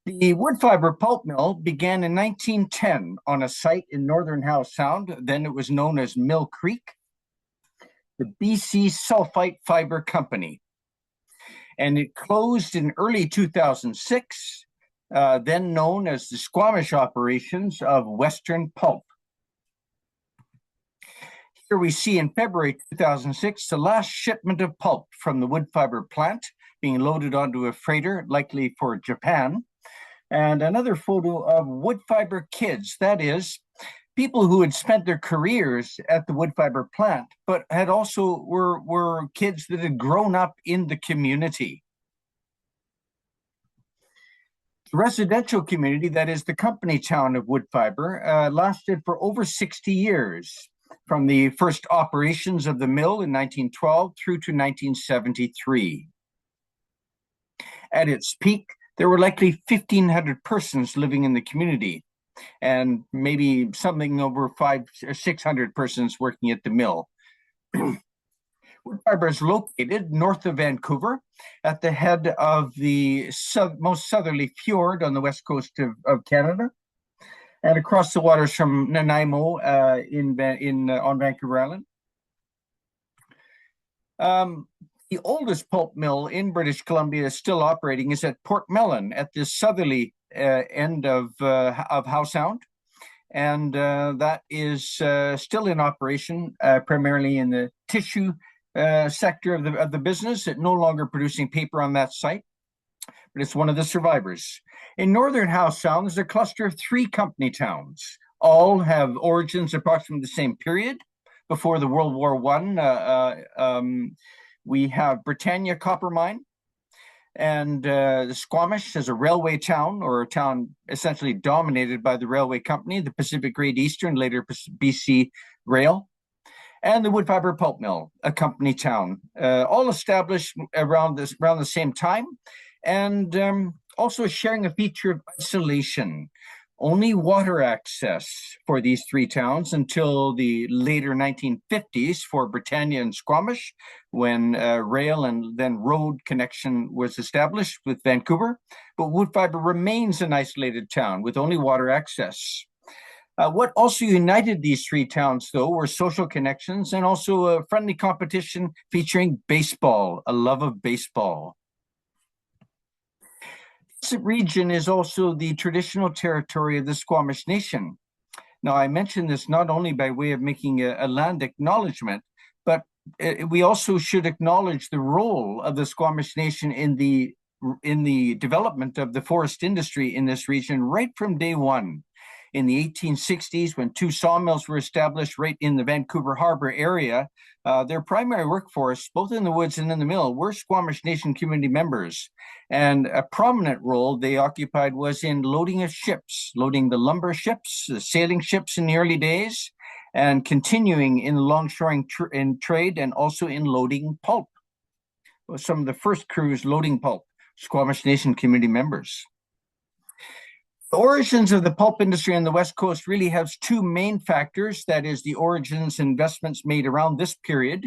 The wood fiber pulp mill began in 1910 on a site in northern Howe Sound. Then it was known as Mill Creek, the BC Sulfite Fiber Company. And it closed in early 2006, then known as the Squamish operations of Western Pulp. Here we see in February 2006, the last shipment of pulp from the wood fiber plant being loaded onto a freighter, likely for Japan. And another photo of wood fiber kids, that is, people who had spent their careers at the wood fiber plant, but had also were kids that had grown up in the community. The residential community, that is the company town of wood fiber, lasted for over 60 years, from the first operations of the mill in 1912 through to 1973. At its peak, there were likely 1,500 persons living in the community, and maybe something over 500 or 600 persons working at the mill. Wood fiber is located north of Vancouver at the head of the most southerly fjord on the west coast of Canada, and across the waters from Nanaimo on Vancouver Island. The oldest pulp mill in British Columbia still operating is at Port Mellon at the southerly end of Howe Sound. And that is still in operation, primarily in the tissue sector of the business. It's no longer producing paper on that site, but it's one of the survivors. In northern Howe Sound, there's a cluster of 3 company towns. All have origins approximately the same period, before the World War I. We have Britannia Copper Mine, and the Squamish is a railway town, or a town essentially dominated by the railway company, the Pacific Great Eastern, later BC Rail, and the Wood Fiber Pulp Mill, a company town, all established around the same time, and also sharing a feature of isolation. Only water access for these 3 towns until the later 1950s for Britannia and Squamish, when rail and then road connection was established with Vancouver. But wood fiber remains an isolated town with only water access. What also united these 3 towns, though, were social connections and also a friendly competition featuring baseball, a love of baseball. This region is also the traditional territory of the Squamish Nation. Now, I mention this not only by way of making a land acknowledgement, but we also should acknowledge the role of the Squamish Nation in the development of the forest industry in this region right from day one. In the 1860s, when 2 sawmills were established right in the Vancouver Harbor area, their primary workforce, both in the woods and in the mill, were Squamish Nation community members. And a prominent role they occupied was in loading of ships, loading the lumber ships, the sailing ships in the early days, and continuing in longshoring in trade, and also in loading pulp. Some of the first crews loading pulp, Squamish Nation community members. The origins of the pulp industry on the West Coast really has 2 main factors. That is, the origins and investments made around this period,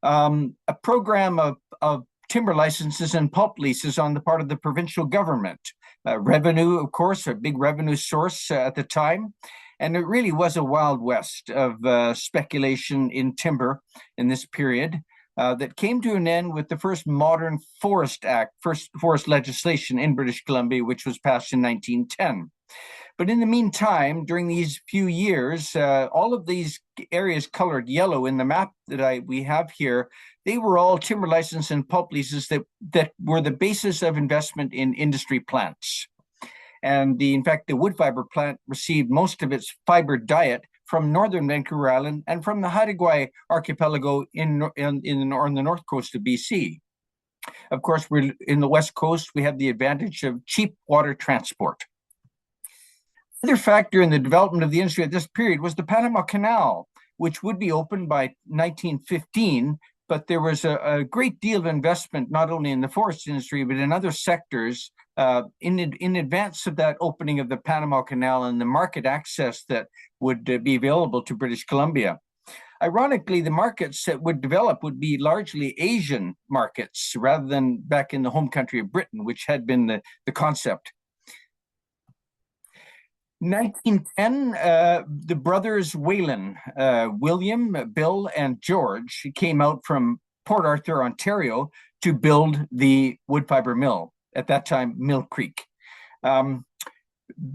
a program of timber licenses and pulp leases on the part of the provincial government. Revenue, of course, a big revenue source at the time. And it really was a wild west of speculation in timber in this period. That came to an end with the first modern Forest Act, first forest legislation in British Columbia, which was passed in 1910. But in the meantime, during these few years, all of these areas colored yellow in the map that we have here, they were all timber license and pulp leases that were the basis of investment in industry plants. And in fact, the wood fiber plant received most of its fiber diet from northern Vancouver Island and from the Haida archipelago in the north coast of BC. Of course, we're in the west coast, we have the advantage of cheap water transport. Another factor in the development of the industry at this period was the Panama Canal, which would be opened by 1915, but there was a great deal of investment, not only in the forest industry, but in other sectors in advance of that opening of the Panama Canal and the market access that would be available to British Columbia. Ironically, the markets that would develop would be largely Asian markets rather than back in the home country of Britain, which had been the concept. 1910, the brothers Whalen, William, Bill, and George, came out from Port Arthur, Ontario, to build the wood fiber mill, at that time, Mill Creek.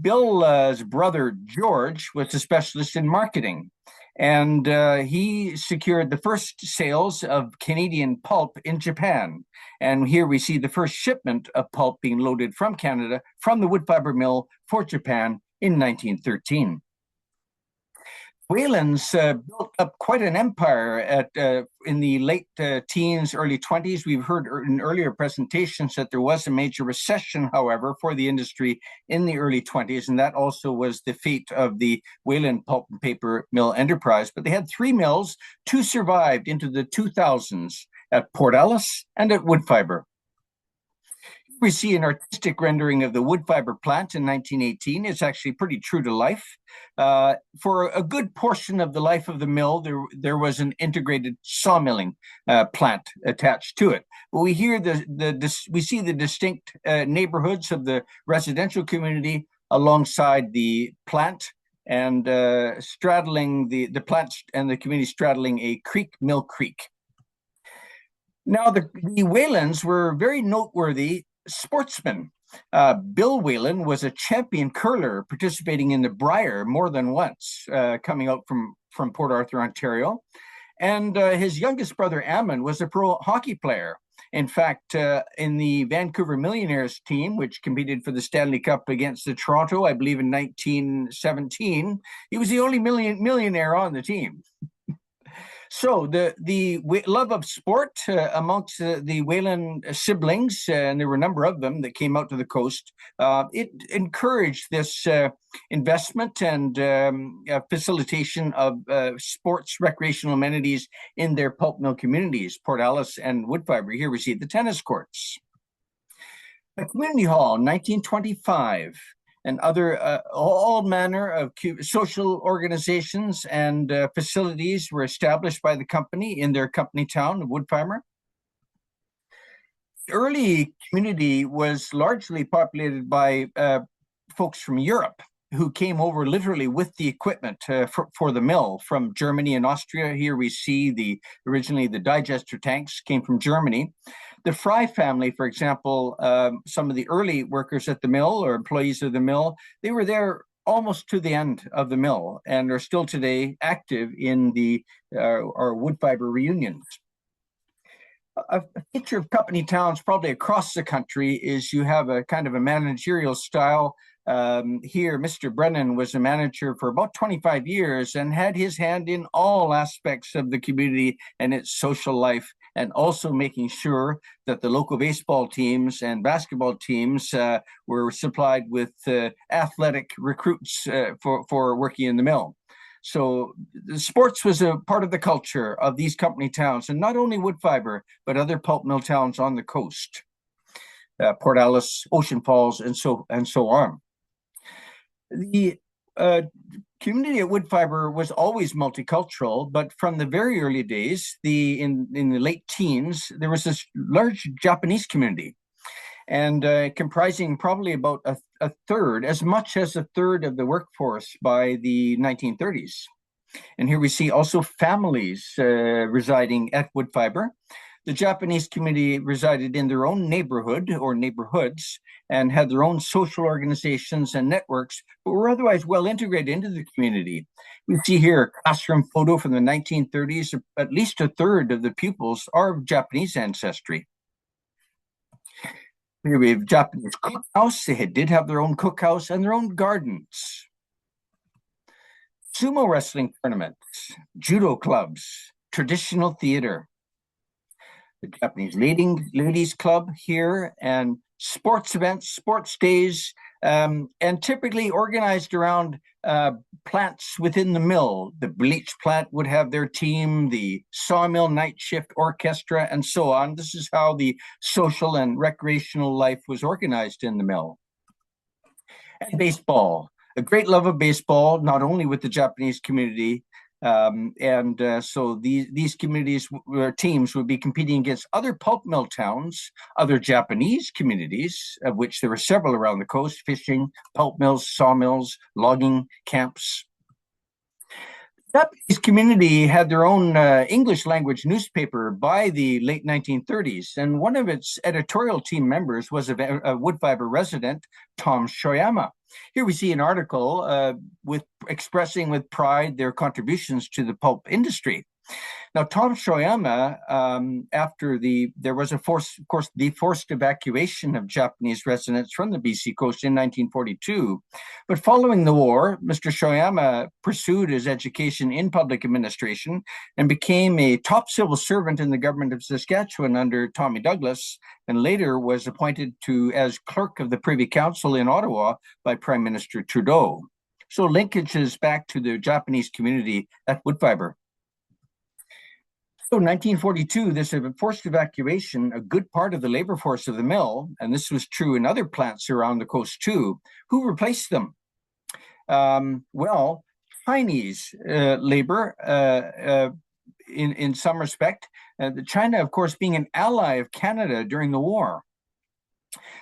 Bill's brother, George, was a specialist in marketing, and he secured the first sales of Canadian pulp in Japan. And here we see the first shipment of pulp being loaded from Canada, from the wood fiber mill for Japan in 1913. Whalen's built up quite an empire in the late teens, early 20s. We've heard in earlier presentations that there was a major recession, however, for the industry in the early 20s, and that also was the fate of the Whalen pulp and paper mill enterprise. But they had 3 mills, 2 survived into the 2000s at Port Ellice and at Woodfibre. We see an artistic rendering of the wood fiber plant in 1918. It's actually pretty true to life. For a good portion of the life of the mill, there was an integrated sawmilling plant attached to it. But we hear we see the distinct neighborhoods of the residential community alongside the plant, and straddling the plant and the community straddling a creek, Mill Creek. Now, the Whalens were very noteworthy sportsmen. Bill Whalen was a champion curler, participating in the Brier more than once, coming out from Port Arthur, Ontario. And his youngest brother, Ammon, was a pro hockey player. In fact, in the Vancouver Millionaires team, which competed for the Stanley Cup against the Toronto, I believe in 1917, he was the only millionaire on the team. So the love of sport amongst the Whalen siblings, and there were a number of them that came out to the coast, it encouraged this investment and facilitation of sports recreational amenities in their pulp mill communities, Port Ellice and Woodfibre. Here we see the tennis courts. The Community Hall, 1925. And other all manner of social organizations and facilities were established by the company in their company town of Woodfibre. The early community was largely populated by folks from Europe who came over literally with the equipment for the mill from Germany and Austria. Here we see originally the digester tanks came from Germany. The Fry family, for example, some of the early workers at the mill or employees of the mill, they were there almost to the end of the mill and are still today active in our wood fiber reunions. A feature of company towns probably across the country is you have a kind of a managerial style. Here, Mr. Brennan was a manager for about 25 years and had his hand in all aspects of the community and its social life, and also making sure that the local baseball teams and basketball teams were supplied with athletic recruits for working in the mill. So the sports was a part of the culture of these company towns, and not only Woodfibre, but other pulp mill towns on the coast, Port Ellice, Ocean Falls, and so on. The community at Woodfibre was always multicultural, but from the very early days, in the late teens, there was this large Japanese community, and comprising probably about a third, as much as a third of the workforce by the 1930s. And here we see also families residing at Woodfibre. The Japanese community resided in their own neighborhood or neighborhoods and had their own social organizations and networks, but were otherwise well integrated into the community. We see here a classroom photo from the 1930s. At least a third of the pupils are of Japanese ancestry. Here we have Japanese cookhouse. They did have their own cookhouse and their own gardens. Sumo wrestling tournaments, judo clubs, traditional theater. The Japanese ladies club here, and sports events, sports days, and typically organized around plants within the mill. The bleach plant would have their team, the sawmill night shift orchestra, and so on. This is how the social and recreational life was organized in the mill. And baseball, a great love of baseball, not only with the Japanese community, So these communities or teams would be competing against other pulp mill towns, other Japanese communities, of which there were several around the coast, fishing, pulp mills, sawmills, logging camps. The Japanese community had their own English language newspaper by the late 1930s, and one of its editorial team members was a wood fiber resident, Tom Shoyama. Here we see an article expressing with pride their contributions to the pulp industry. Now, Tom Shoyama, after there was the forced evacuation of Japanese residents from the BC coast in 1942. But following the war, Mr. Shoyama pursued his education in public administration and became a top civil servant in the government of Saskatchewan under Tommy Douglas, and later was appointed as clerk of the Privy Council in Ottawa by Prime Minister Trudeau. So linkages back to the Japanese community at Woodfibre. So 1942, this forced evacuation, a good part of the labor force of the mill, and this was true in other plants around the coast too. Who replaced them? Well, Chinese labor in some respect. China, of course, being an ally of Canada during the war.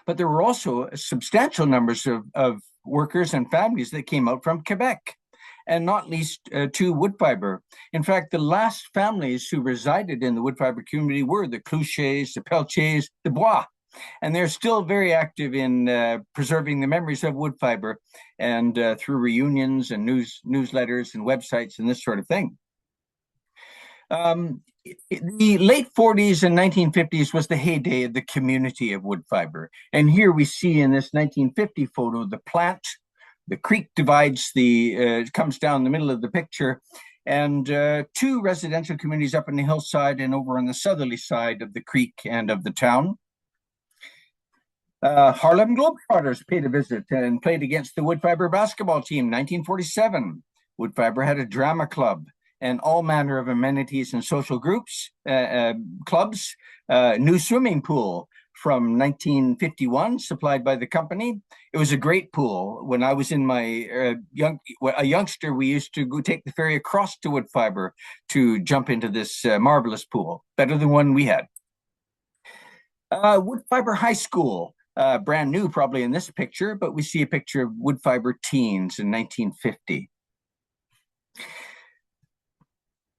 But there were also substantial numbers of workers and families that came out from Quebec, and not least to Woodfibre. In fact, the last families who resided in the Woodfibre community were the Cloutiers, the Pelletiers, the Bois, and they're still very active in preserving the memories of Woodfibre, and through reunions and newsletters and websites and this sort of thing. The late 40s and 1950s was the heyday of the community of Woodfibre. And here we see in this 1950 photo, the plant. The creek divides comes down the middle of the picture, and two residential communities up on the hillside and over on the southerly side of the creek and of the town. Harlem Globetrotters paid a visit and played against the Woodfibre basketball team, 1947. Woodfibre had a drama club and all manner of amenities and social groups, clubs, new swimming pool from 1951, supplied by the company. It was a great pool. When I was in a youngster, we used to go take the ferry across to Woodfibre to jump into this marvelous pool, better than one we had. Woodfibre High School, brand new probably in this picture, but we see a picture of Woodfibre teens in 1950.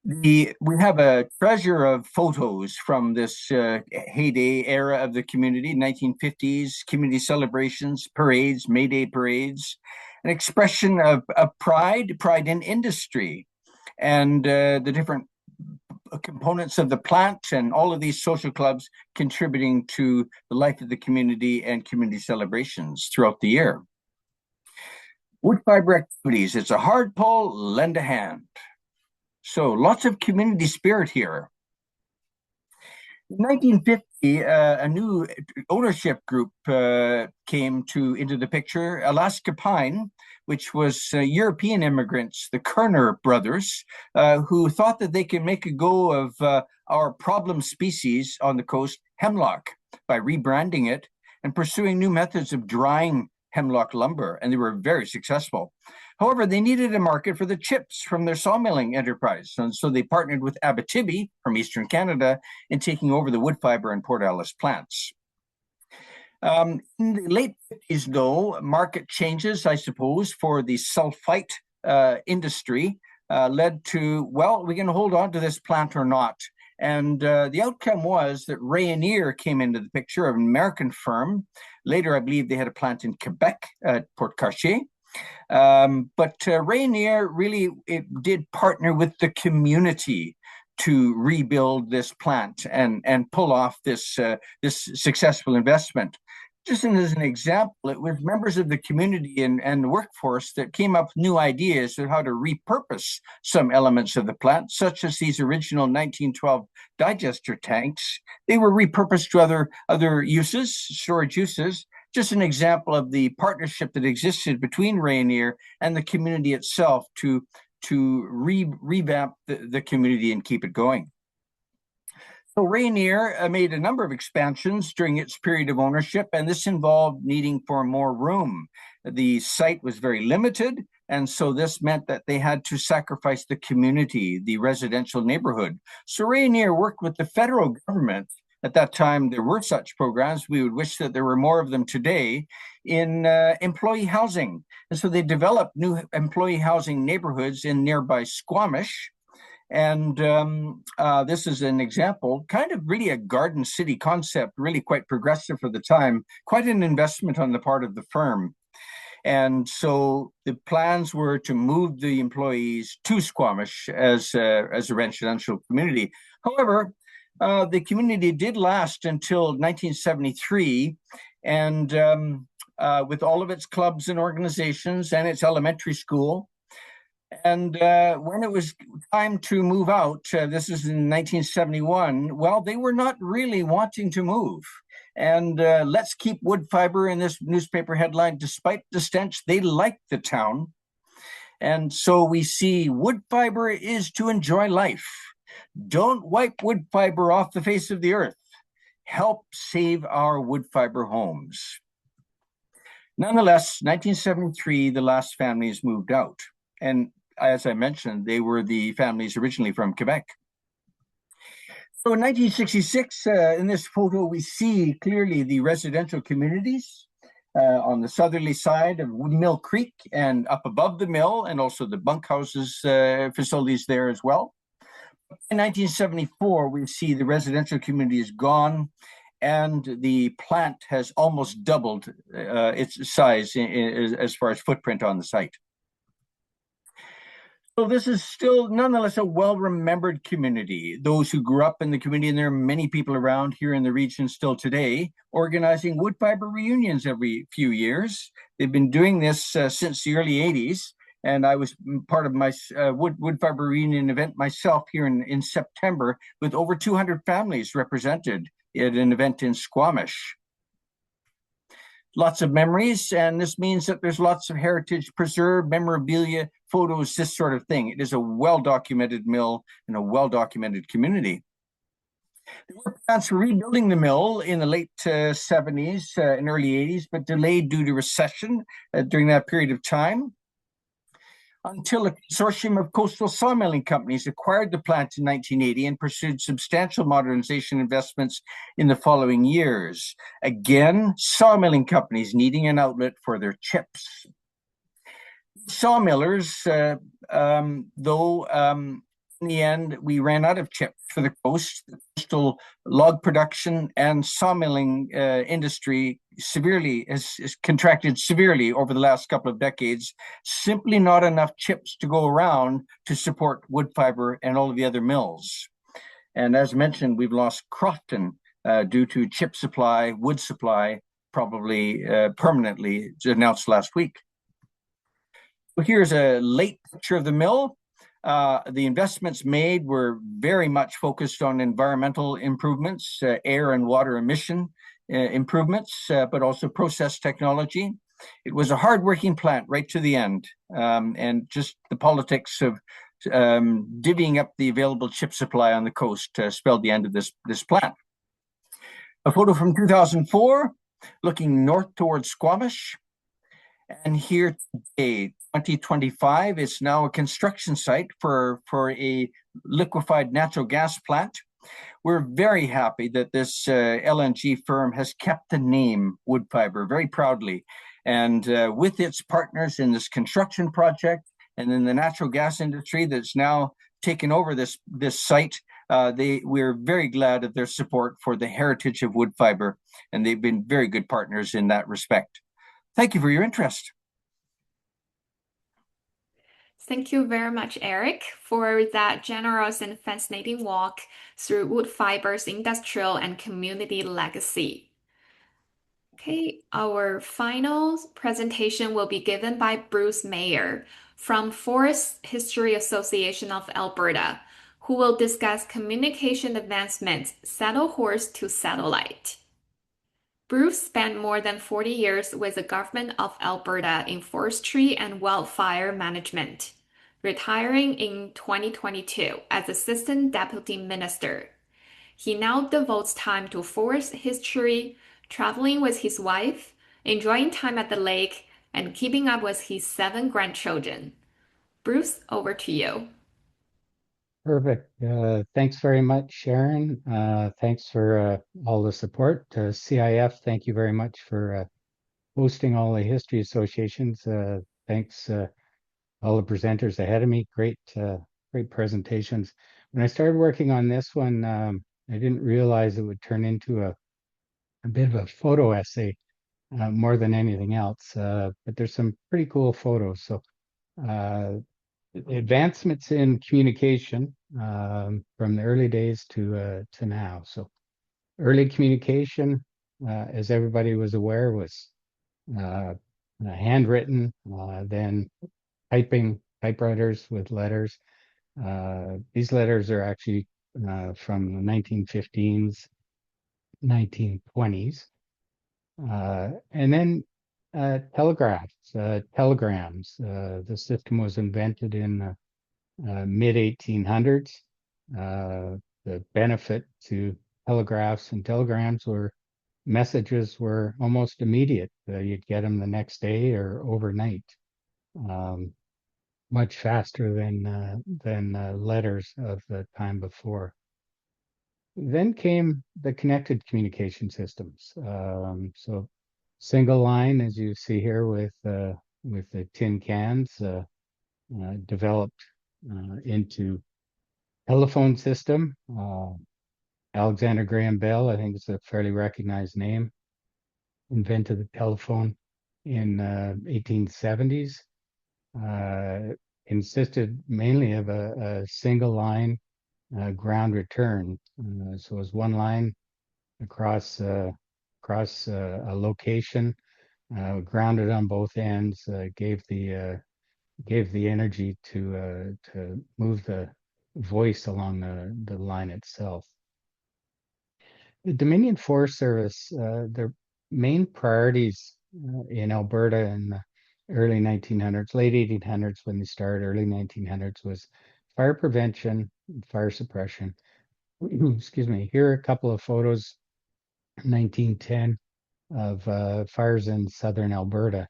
We have a treasure of photos from this heyday era of the community, 1950s, community celebrations, parades, May Day parades, an expression of pride in industry, and the different components of the plant and all of these social clubs contributing to the life of the community and community celebrations throughout the year. Woodfibre activities, it's a hard pull, lend a hand. So lots of community spirit here. In 1950, a new ownership group came into the picture, Alaska Pine, which was European immigrants, the Kerner brothers, who thought that they could make a go of our problem species on the coast, hemlock, by rebranding it and pursuing new methods of drying hemlock lumber, and they were very successful. However, they needed a market for the chips from their sawmilling enterprise, and so they partnered with Abitibi from Eastern Canada in taking over the Woodfibre and Port Alice plants. In the late 50s, though, market changes, I suppose, for the sulfite industry led to, well, we're going to hold on to this plant or not. And the outcome was that Rejean came into the picture, an American firm. Later, I believe they had a plant in Quebec at Port Cartier. But Rejean really did partner with the community to rebuild this plant and pull off this successful investment. Just as an example, it was members of the community and the workforce that came up with new ideas of how to repurpose some elements of the plant, such as these original 1912 digester tanks. They were repurposed to other uses, storage uses. Just an example of the partnership that existed between Rejean and the community itself to revamp the community and keep it going. So Rejean made a number of expansions during its period of ownership, and this involved needing for more room. The site was very limited, And so this meant that they had to sacrifice the community, the residential neighborhood. So Rainier worked with the federal government. At that time, there were such programs. We would wish that there were more of them today in employee housing. And so they developed new employee housing neighborhoods in nearby Squamish. And this is an example, kind of really a garden city concept, really quite progressive for the time, quite an investment on the part of the firm. And so the plans were to move the employees to Squamish as a residential community. However, the community did last until 1973, and with all of its clubs and organizations and its elementary school. And when it was time to move out, this is in 1971, well, they were not really wanting to move. And let's keep wood fiber in this newspaper headline. Despite the stench, they liked the town. And so we see wood fiber is to enjoy life. Don't wipe wood fiber off the face of the earth. Help save our wood fiber homes. Nonetheless, 1973, the last families moved out. And as I mentioned, they were the families originally from Quebec. So in 1966, in this photo, we see clearly the residential communities on the southerly side of Mill Creek and up above the mill, and also the bunkhouses facilities there as well. In 1974, we see the residential community is gone, and the plant has almost doubled its size as far as footprint on the site. So this is still nonetheless a well-remembered community. Those who grew up in the community, and there are many people around here in the region still today, organizing wood fiber reunions every few years. They've been doing this since the early 80s, and I was part of my wood fiber reunion event myself here in September, with over 200 families represented at an event in Squamish. Lots of memories, and this means that there's lots of heritage preserved, memorabilia, photos, this sort of thing. It is a well-documented mill and a well-documented community. There were plans for rebuilding the mill in the late 70s and early 80s, but delayed due to recession during that period of time, until a consortium of coastal sawmilling companies acquired the plant in 1980 and pursued substantial modernization investments in the following years. Again, sawmilling companies needing an outlet for their chips. Sawmillers, though, in the end, we ran out of chips for the coast. The coastal log production and sawmilling industry has contracted severely over the last couple of decades. Simply not enough chips to go around to support wood fiber and all of the other mills. And as mentioned, we've lost Crofton due to chip supply, wood supply, probably permanently, announced last week. So here's a late picture of the mill. The investments made were very much focused on environmental improvements, air and water emission improvements, but also process technology. It was a hardworking plant right to the end, and just the politics of divvying up the available chip supply on the coast spelled the end of this plant. A photo from 2004, looking north towards Squamish. And here today, 2025, it's now a construction site for a liquefied natural gas plant. We're very happy that this LNG firm has kept the name Wood Fiber very proudly. And with its partners in this construction project and in the natural gas industry that's now taken over this site, we're very glad of their support for the heritage of wood fiber, and they've been very good partners in that respect. Thank you for your interest. Thank you very much, Eric, for that generous and fascinating walk through wood fiber's industrial and community legacy. Okay, our final presentation will be given by Bruce Mayer from Forest History Association of Alberta, who will discuss communication advancements, saddle horse to satellite. Bruce spent more than 40 years with the government of Alberta in forestry and wildfire management, retiring in 2022 as Assistant Deputy Minister. He now devotes time to forest history, traveling with his wife, enjoying time at the lake, and keeping up with his 7 grandchildren. Bruce, over to you. Perfect. Thanks very much, Sharon. Thanks for all the support. CIF, thank you very much for hosting all the history associations. Thanks all the presenters ahead of me. Great presentations. When I started working on this one, I didn't realize it would turn into a bit of a photo essay more than anything else. But there's some pretty cool photos. So advancements in communication from the early days to now. So early communication, as everybody was aware, was handwritten, then typewriters with letters. These letters are actually from the 1915s, 1920s. And then telegrams. The system was invented in mid 1800s. The benefit to telegraphs and telegrams were messages were almost immediate. You'd get them the next day or overnight, much faster than letters of the time before. Then came the connected communication systems. So single line, as you see here with the tin cans, developed into telephone system. Alexander Graham Bell, I think it's a fairly recognized name, invented the telephone in 1870s. Insisted mainly of a single line ground return. So it was one line across a location, grounded on both ends, gave the energy to move the voice along the line itself. The Dominion Forest Service, their main priorities in Alberta in the early 1900s, late 1800s when they started, early 1900s, was fire prevention, fire suppression. Excuse me. Here are a couple of photos, 1910, of fires in southern Alberta.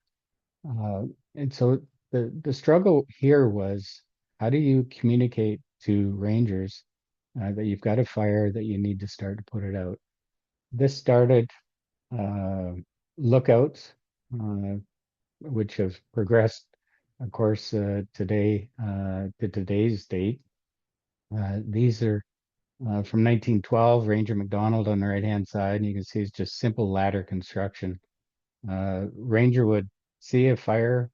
And so the struggle here was, how do you communicate to rangers that you've got a fire, that you need to start to put it out? This started lookouts, which have progressed, of course, today to today's date. These are from 1912, Ranger McDonald on the right-hand side, and you can see it's just simple ladder construction. Ranger would see a fire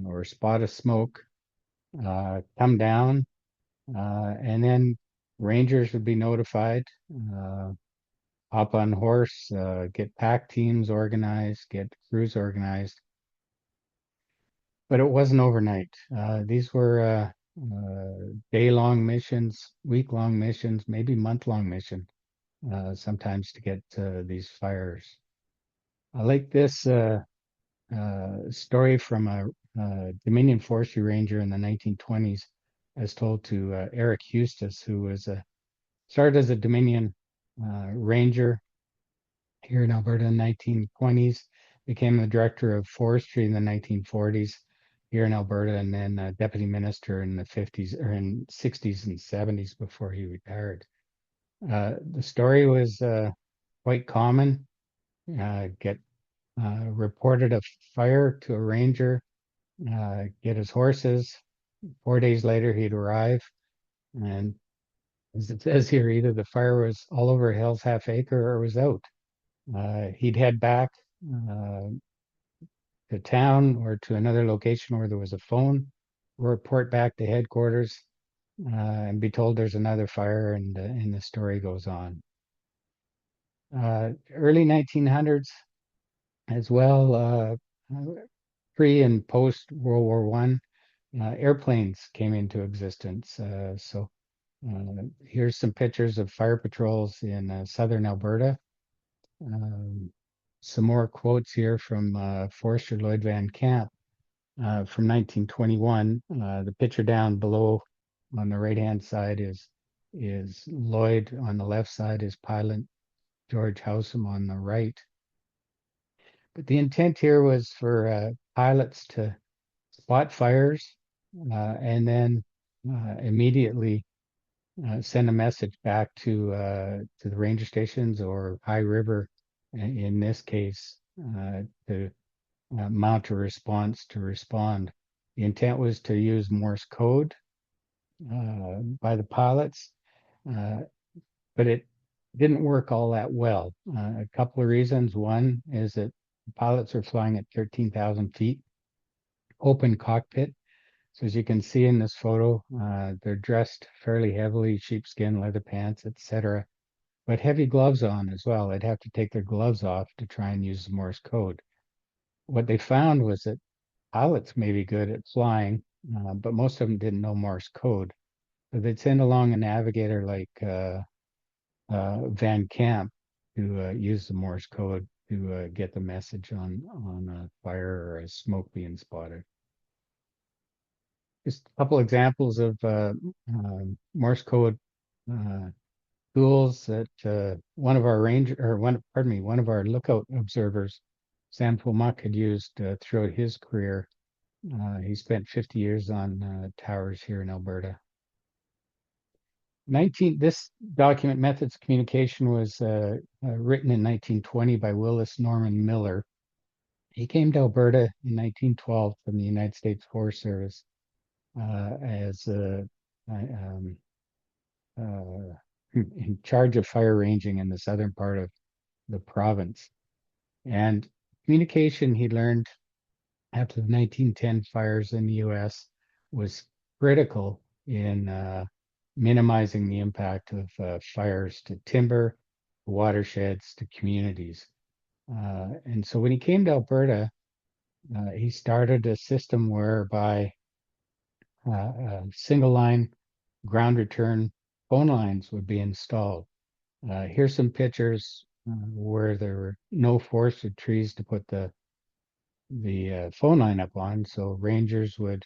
or spot of smoke, come down, and then rangers would be notified, hop on horse, get pack teams organized, get crews organized. But it wasn't overnight. These were day-long missions, week-long missions, maybe month-long mission, sometimes to get these fires. I like this story from a Dominion Forestry Ranger in the 1920s, as told to Eric Eustis, who was started as a Dominion Ranger here in Alberta in the 1920s, became the director of forestry in the 1940s here in Alberta, and then deputy minister in the 50s or in 60s and 70s before he retired. The story was quite common. Get reported a fire to a ranger, get his horses. 4 days later, he'd arrive, and as it says here, either the fire was all over Hell's Half Acre or was out. He'd head back to town or to another location where there was a phone, report back to headquarters, and be told there's another fire, and the story goes on. Early 1900s as well, pre and post World War One, airplanes came into existence. So here's some pictures of fire patrols in southern Alberta. Some more quotes here from Forester Lloyd Van Camp from 1921. The picture down below on the right-hand side is Lloyd. On the left side is pilot George Howsam on the right. But the intent here was for pilots to spot fires and then immediately send a message back to the ranger stations or high river, in this case, to mount a response to respond. The intent was to use Morse code by the pilots, but it didn't work all that well. A couple of reasons. One is that the pilots are flying at 13,000 feet, open cockpit. So as you can see in this photo, they're dressed fairly heavily, sheepskin, leather pants, etc., but heavy gloves on as well. They'd have to take their gloves off to try and use the Morse code. What they found was that pilots may be good at flying, but most of them didn't know Morse code. So they'd send along a navigator like Van Camp to use the Morse code to get the message on a fire or a smoke being spotted. Just a couple examples of Morse code tools that one of our lookout observers, Sam Fomuck, had used throughout his career. He spent 50 years on towers here in Alberta. This document, Methods of Communication, was written in 1920 by Willis Norman Miller. He came to Alberta in 1912 from the United States Forest Service as in charge of fire ranging in the southern part of the province. And communication, he learned after the 1910 fires in the US, was critical in minimizing the impact of fires to timber, watersheds, to communities. And so when he came to Alberta, he started a system whereby single line ground return phone lines would be installed. Here's some pictures where there were no forested trees to put the phone line up on. So rangers would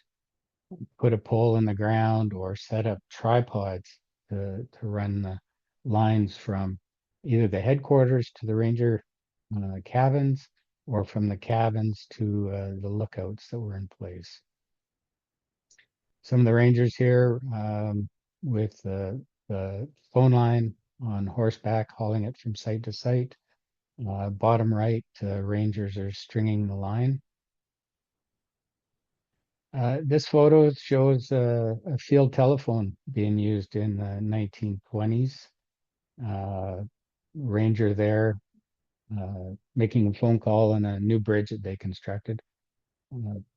put a pole in the ground or set up tripods to run the lines from either the headquarters to the ranger cabins or from the cabins to the lookouts that were in place. Some of the rangers here with the phone line on horseback, hauling it from site to site. Bottom right, rangers are stringing the line. This photo shows a field telephone being used in the 1920s. Ranger there making a phone call on a new bridge that they constructed.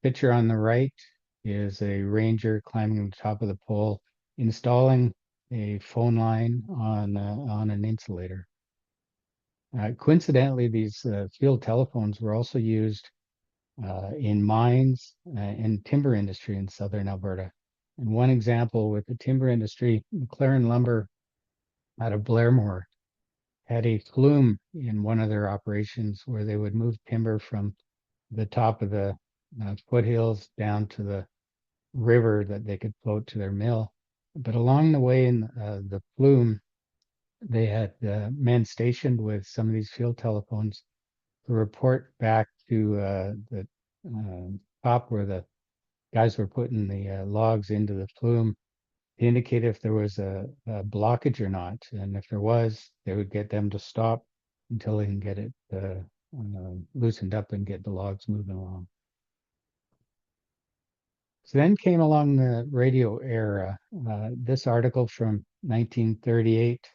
Picture on the right is a ranger climbing the top of the pole, installing a phone line on an insulator. Coincidentally, these field telephones were also used in mines and timber industry in southern Alberta. And one example with the timber industry, McLaren Lumber out of Blairmore had a flume in one of their operations where they would move timber from the top of the foothills down to the river that they could float to their mill. But along the way in the flume, they had men stationed with some of these field telephones to report back to the top where the guys were putting the logs into the flume to indicate if there was a blockage or not. And if there was, they would get them to stop until they can get it loosened up and get the logs moving along. So then came along the radio era. This article from 1938,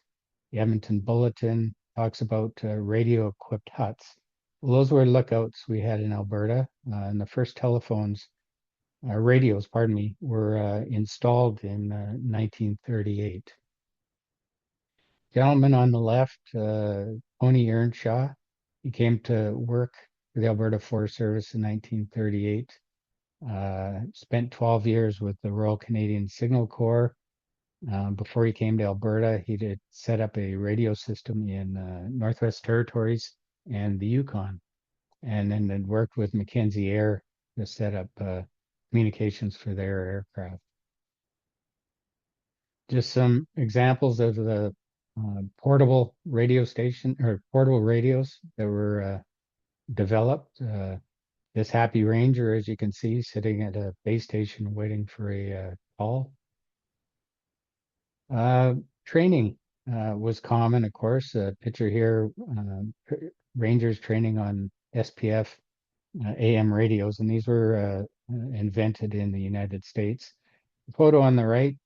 the Edmonton Bulletin, talks about radio-equipped huts. Well, those were lookouts we had in Alberta, and the first radios, were installed in 1938. Gentleman on the left, Tony Earnshaw, he came to work for the Alberta Forest Service in 1938. Spent 12 years with the Royal Canadian Signal Corps. Before he came to Alberta, he did set up a radio system in Northwest Territories and the Yukon, and then had worked with Mackenzie Air to set up communications for their aircraft. Just some examples of the portable radio station or portable radios that were developed. This happy ranger, as you can see, sitting at a base station waiting for a call. Training was common, of course. Picture here, rangers training on SPF AM radios, and these were invented in the United States. The photo on the right,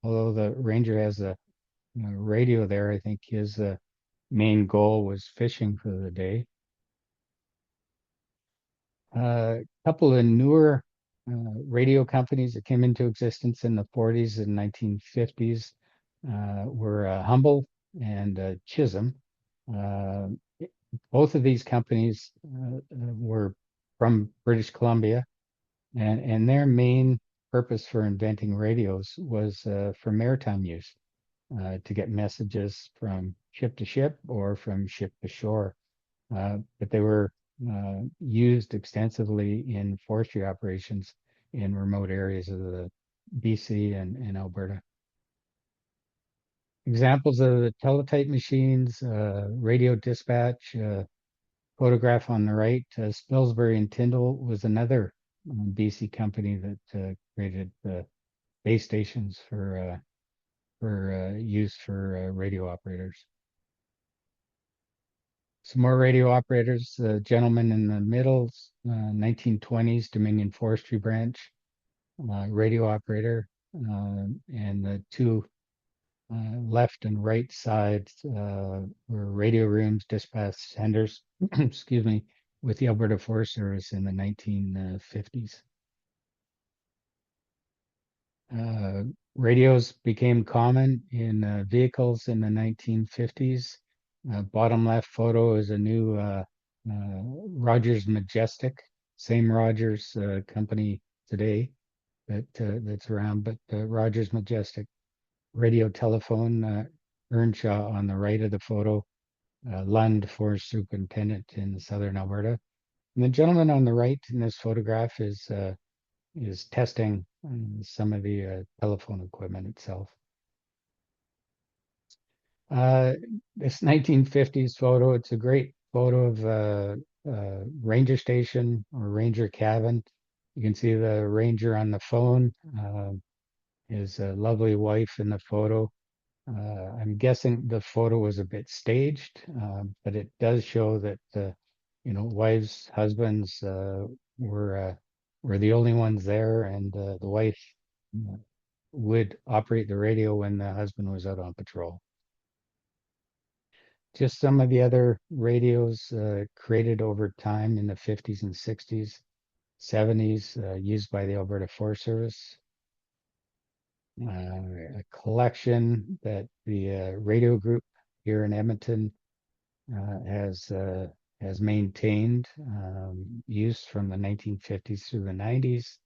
although the ranger has a radio there, I think his main goal was fishing for the day. A couple of newer radio companies that came into existence in the 40s and 1950s were Humble and Chisholm. Both of these companies were from British Columbia, and their main purpose for inventing radios was for maritime use, to get messages from ship to ship or from ship to shore. But they were used extensively in forestry operations in remote areas of the BC and Alberta. Examples of the teletype machines, radio dispatch, photograph on the right. Spilsbury and Tyndall was another BC company that created base stations for use for radio operators. Some more radio operators. The gentleman in the middle, 1920s, Dominion Forestry Branch, radio operator, and the two left and right sides were radio rooms, dispatch centers, excuse me, with the Alberta Forest Service in the 1950s. Radios became common in vehicles in the 1950s. Bottom left photo is a new Rogers Majestic, same Rogers company today that's around, but Rogers Majestic radio telephone. Earnshaw on the right of the photo, Lund Forest Superintendent in southern Alberta. And the gentleman on the right in this photograph is testing some of the telephone equipment itself. This 1950s photo, it's a great photo of ranger station or ranger cabin. You can see the ranger on the phone, his lovely wife in the photo. I'm guessing the photo was a bit staged, but it does show that wives, husbands were the only ones there, and the wife would operate the radio when the husband was out on patrol. Just some of the other radios created over time in the 50s and 60s, 70s, used by the Alberta Forest Service. A collection that the radio group here in Edmonton has maintained, use from the 1950s through the 90s.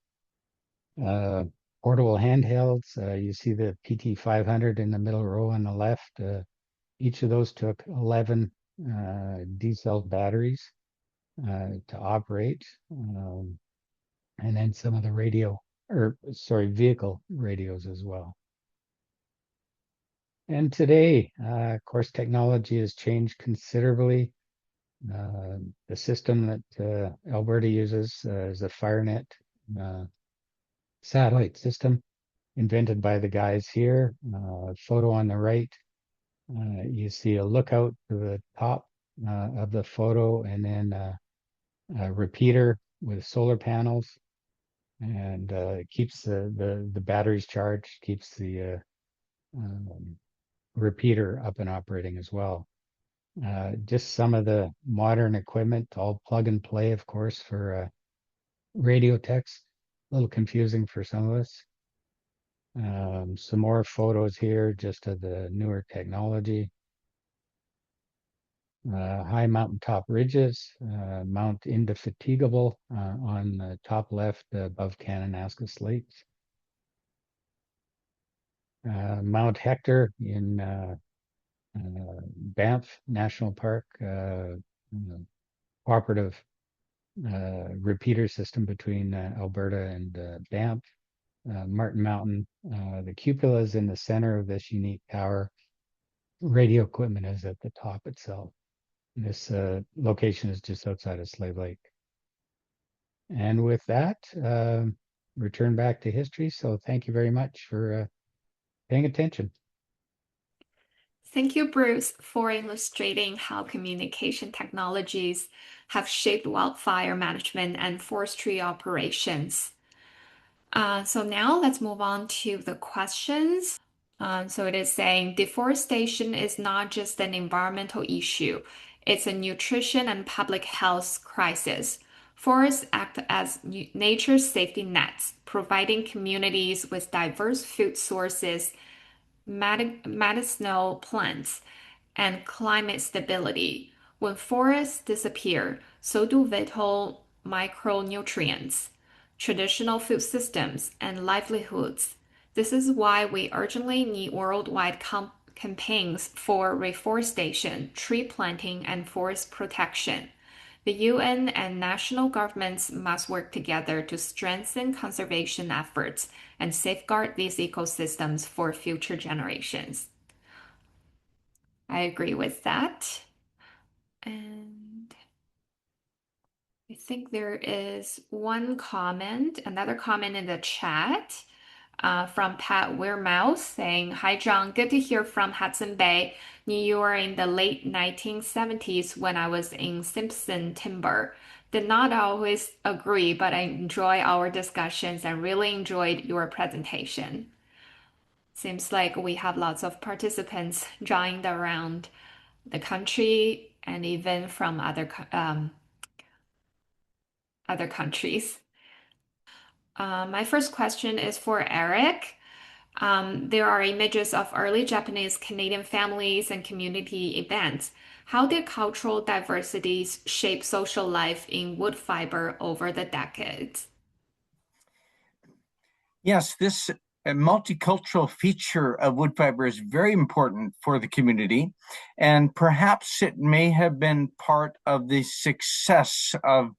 Portable handhelds, you see the PT500 in the middle row on the left. Each of those took 11 D-cell batteries to operate, and then some of the vehicle radios as well. And today, of course, technology has changed considerably. The system that Alberta uses is a FireNet satellite system invented by the guys here. Photo on the right. You see a lookout to the top of the photo, and then a repeater with solar panels, and keeps the batteries charged, keeps the repeater up and operating as well. Just some of the modern equipment, all plug and play, of course, for radio techs. A little confusing for some of us. Some more photos here just of the newer technology. High mountaintop ridges, mount indefatigable on the top left above Kananaskis Lakes. Mount Hector in Banff National Park, cooperative repeater system between Alberta and Banff. Martin Mountain, the cupola is in the center of this unique tower. Radio equipment is at the top itself. This location is just outside of Slave Lake. And with that, return back to history. So thank you very much for paying attention. Thank you, Bruce, for illustrating how communication technologies have shaped wildfire management and forestry operations. So now let's move on to the questions. So it is saying deforestation is not just an environmental issue, it's a nutrition and public health crisis. Forests act as nature's safety nets, providing communities with diverse food sources, medicinal plants, and climate stability. When forests disappear, so do vital micronutrients, traditional food systems, and livelihoods. This is why we urgently need worldwide campaigns for reforestation, tree planting, and forest protection. The UN and national governments must work together to strengthen conservation efforts and safeguard these ecosystems for future generations. I agree with that. And I think there is another comment in the chat from Pat Weirmouth saying, "Hi, John. Good to hear from Hudson Bay. Knew you were in the late 1970s when I was in Simpson Timber. Did not always agree, but I enjoy our discussions and really enjoyed your presentation." Seems like we have lots of participants joined around the country and even from other countries. My first question is for Eric. There are images of early Japanese Canadian families and community events. How did cultural diversities shape social life in wood fiber over the decades? Yes, this multicultural feature of wood fiber is very important for the community, and perhaps it may have been part of the success of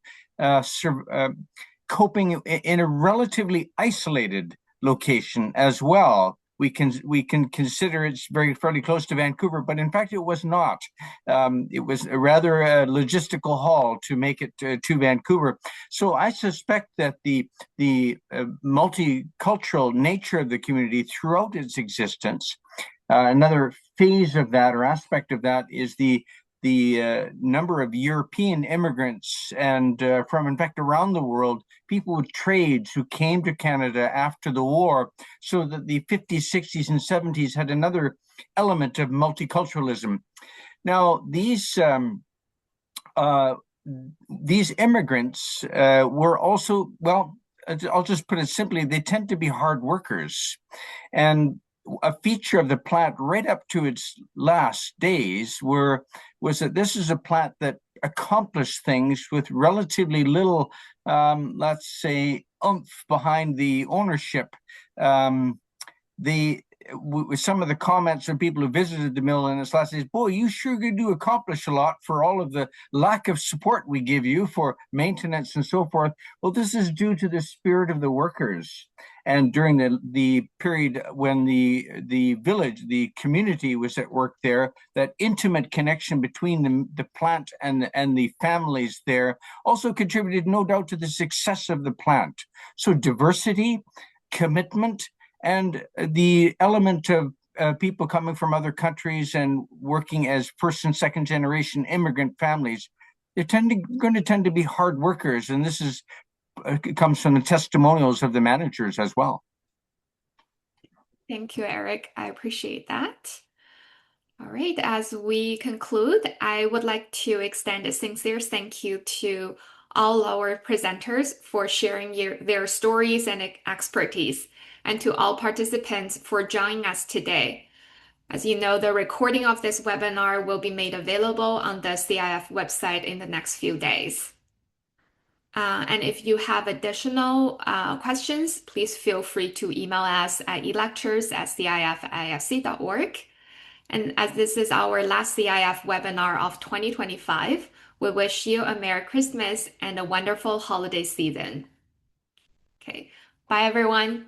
coping in a relatively isolated location as well. We can consider it's fairly close to Vancouver, but in fact it was not. It was a rather logistical haul to make it to Vancouver. So I suspect that the multicultural nature of the community throughout its existence, another phase of that or aspect of that is the number of European immigrants and from, in fact, around the world, people with trades who came to Canada after the war, so that the 50s, 60s, and 70s had another element of multiculturalism. Now, these immigrants were also, well, I'll just put it simply, they tend to be hard workers. And a feature of the plant right up to its last days was that this is a plant that accomplished things with relatively little, let's say, oomph behind the ownership. With some of the comments from people who visited the mill in its last days, boy, you sure do accomplish a lot for all of the lack of support we give you for maintenance and so forth. Well, this is due to the spirit of the workers. And during the period when the village, the community was at work there, that intimate connection between the plant and the families there also contributed, no doubt, to the success of the plant. So diversity, commitment, and the element of people coming from other countries and working as first and second generation immigrant families, they're going to tend to be hard workers. And this comes from the testimonials of the managers as well. Thank you, Eric. I appreciate that. All right, as we conclude, I would like to extend a sincere thank you to all our presenters for sharing their stories and expertise, and to all participants for joining us today. As you know, the recording of this webinar will be made available on the CIF website in the next few days. And if you have additional questions, please feel free to email us at electures@CIF-IFC.org. And as this is our last CIF webinar of 2025, we wish you a Merry Christmas and a wonderful holiday season. Okay, bye everyone.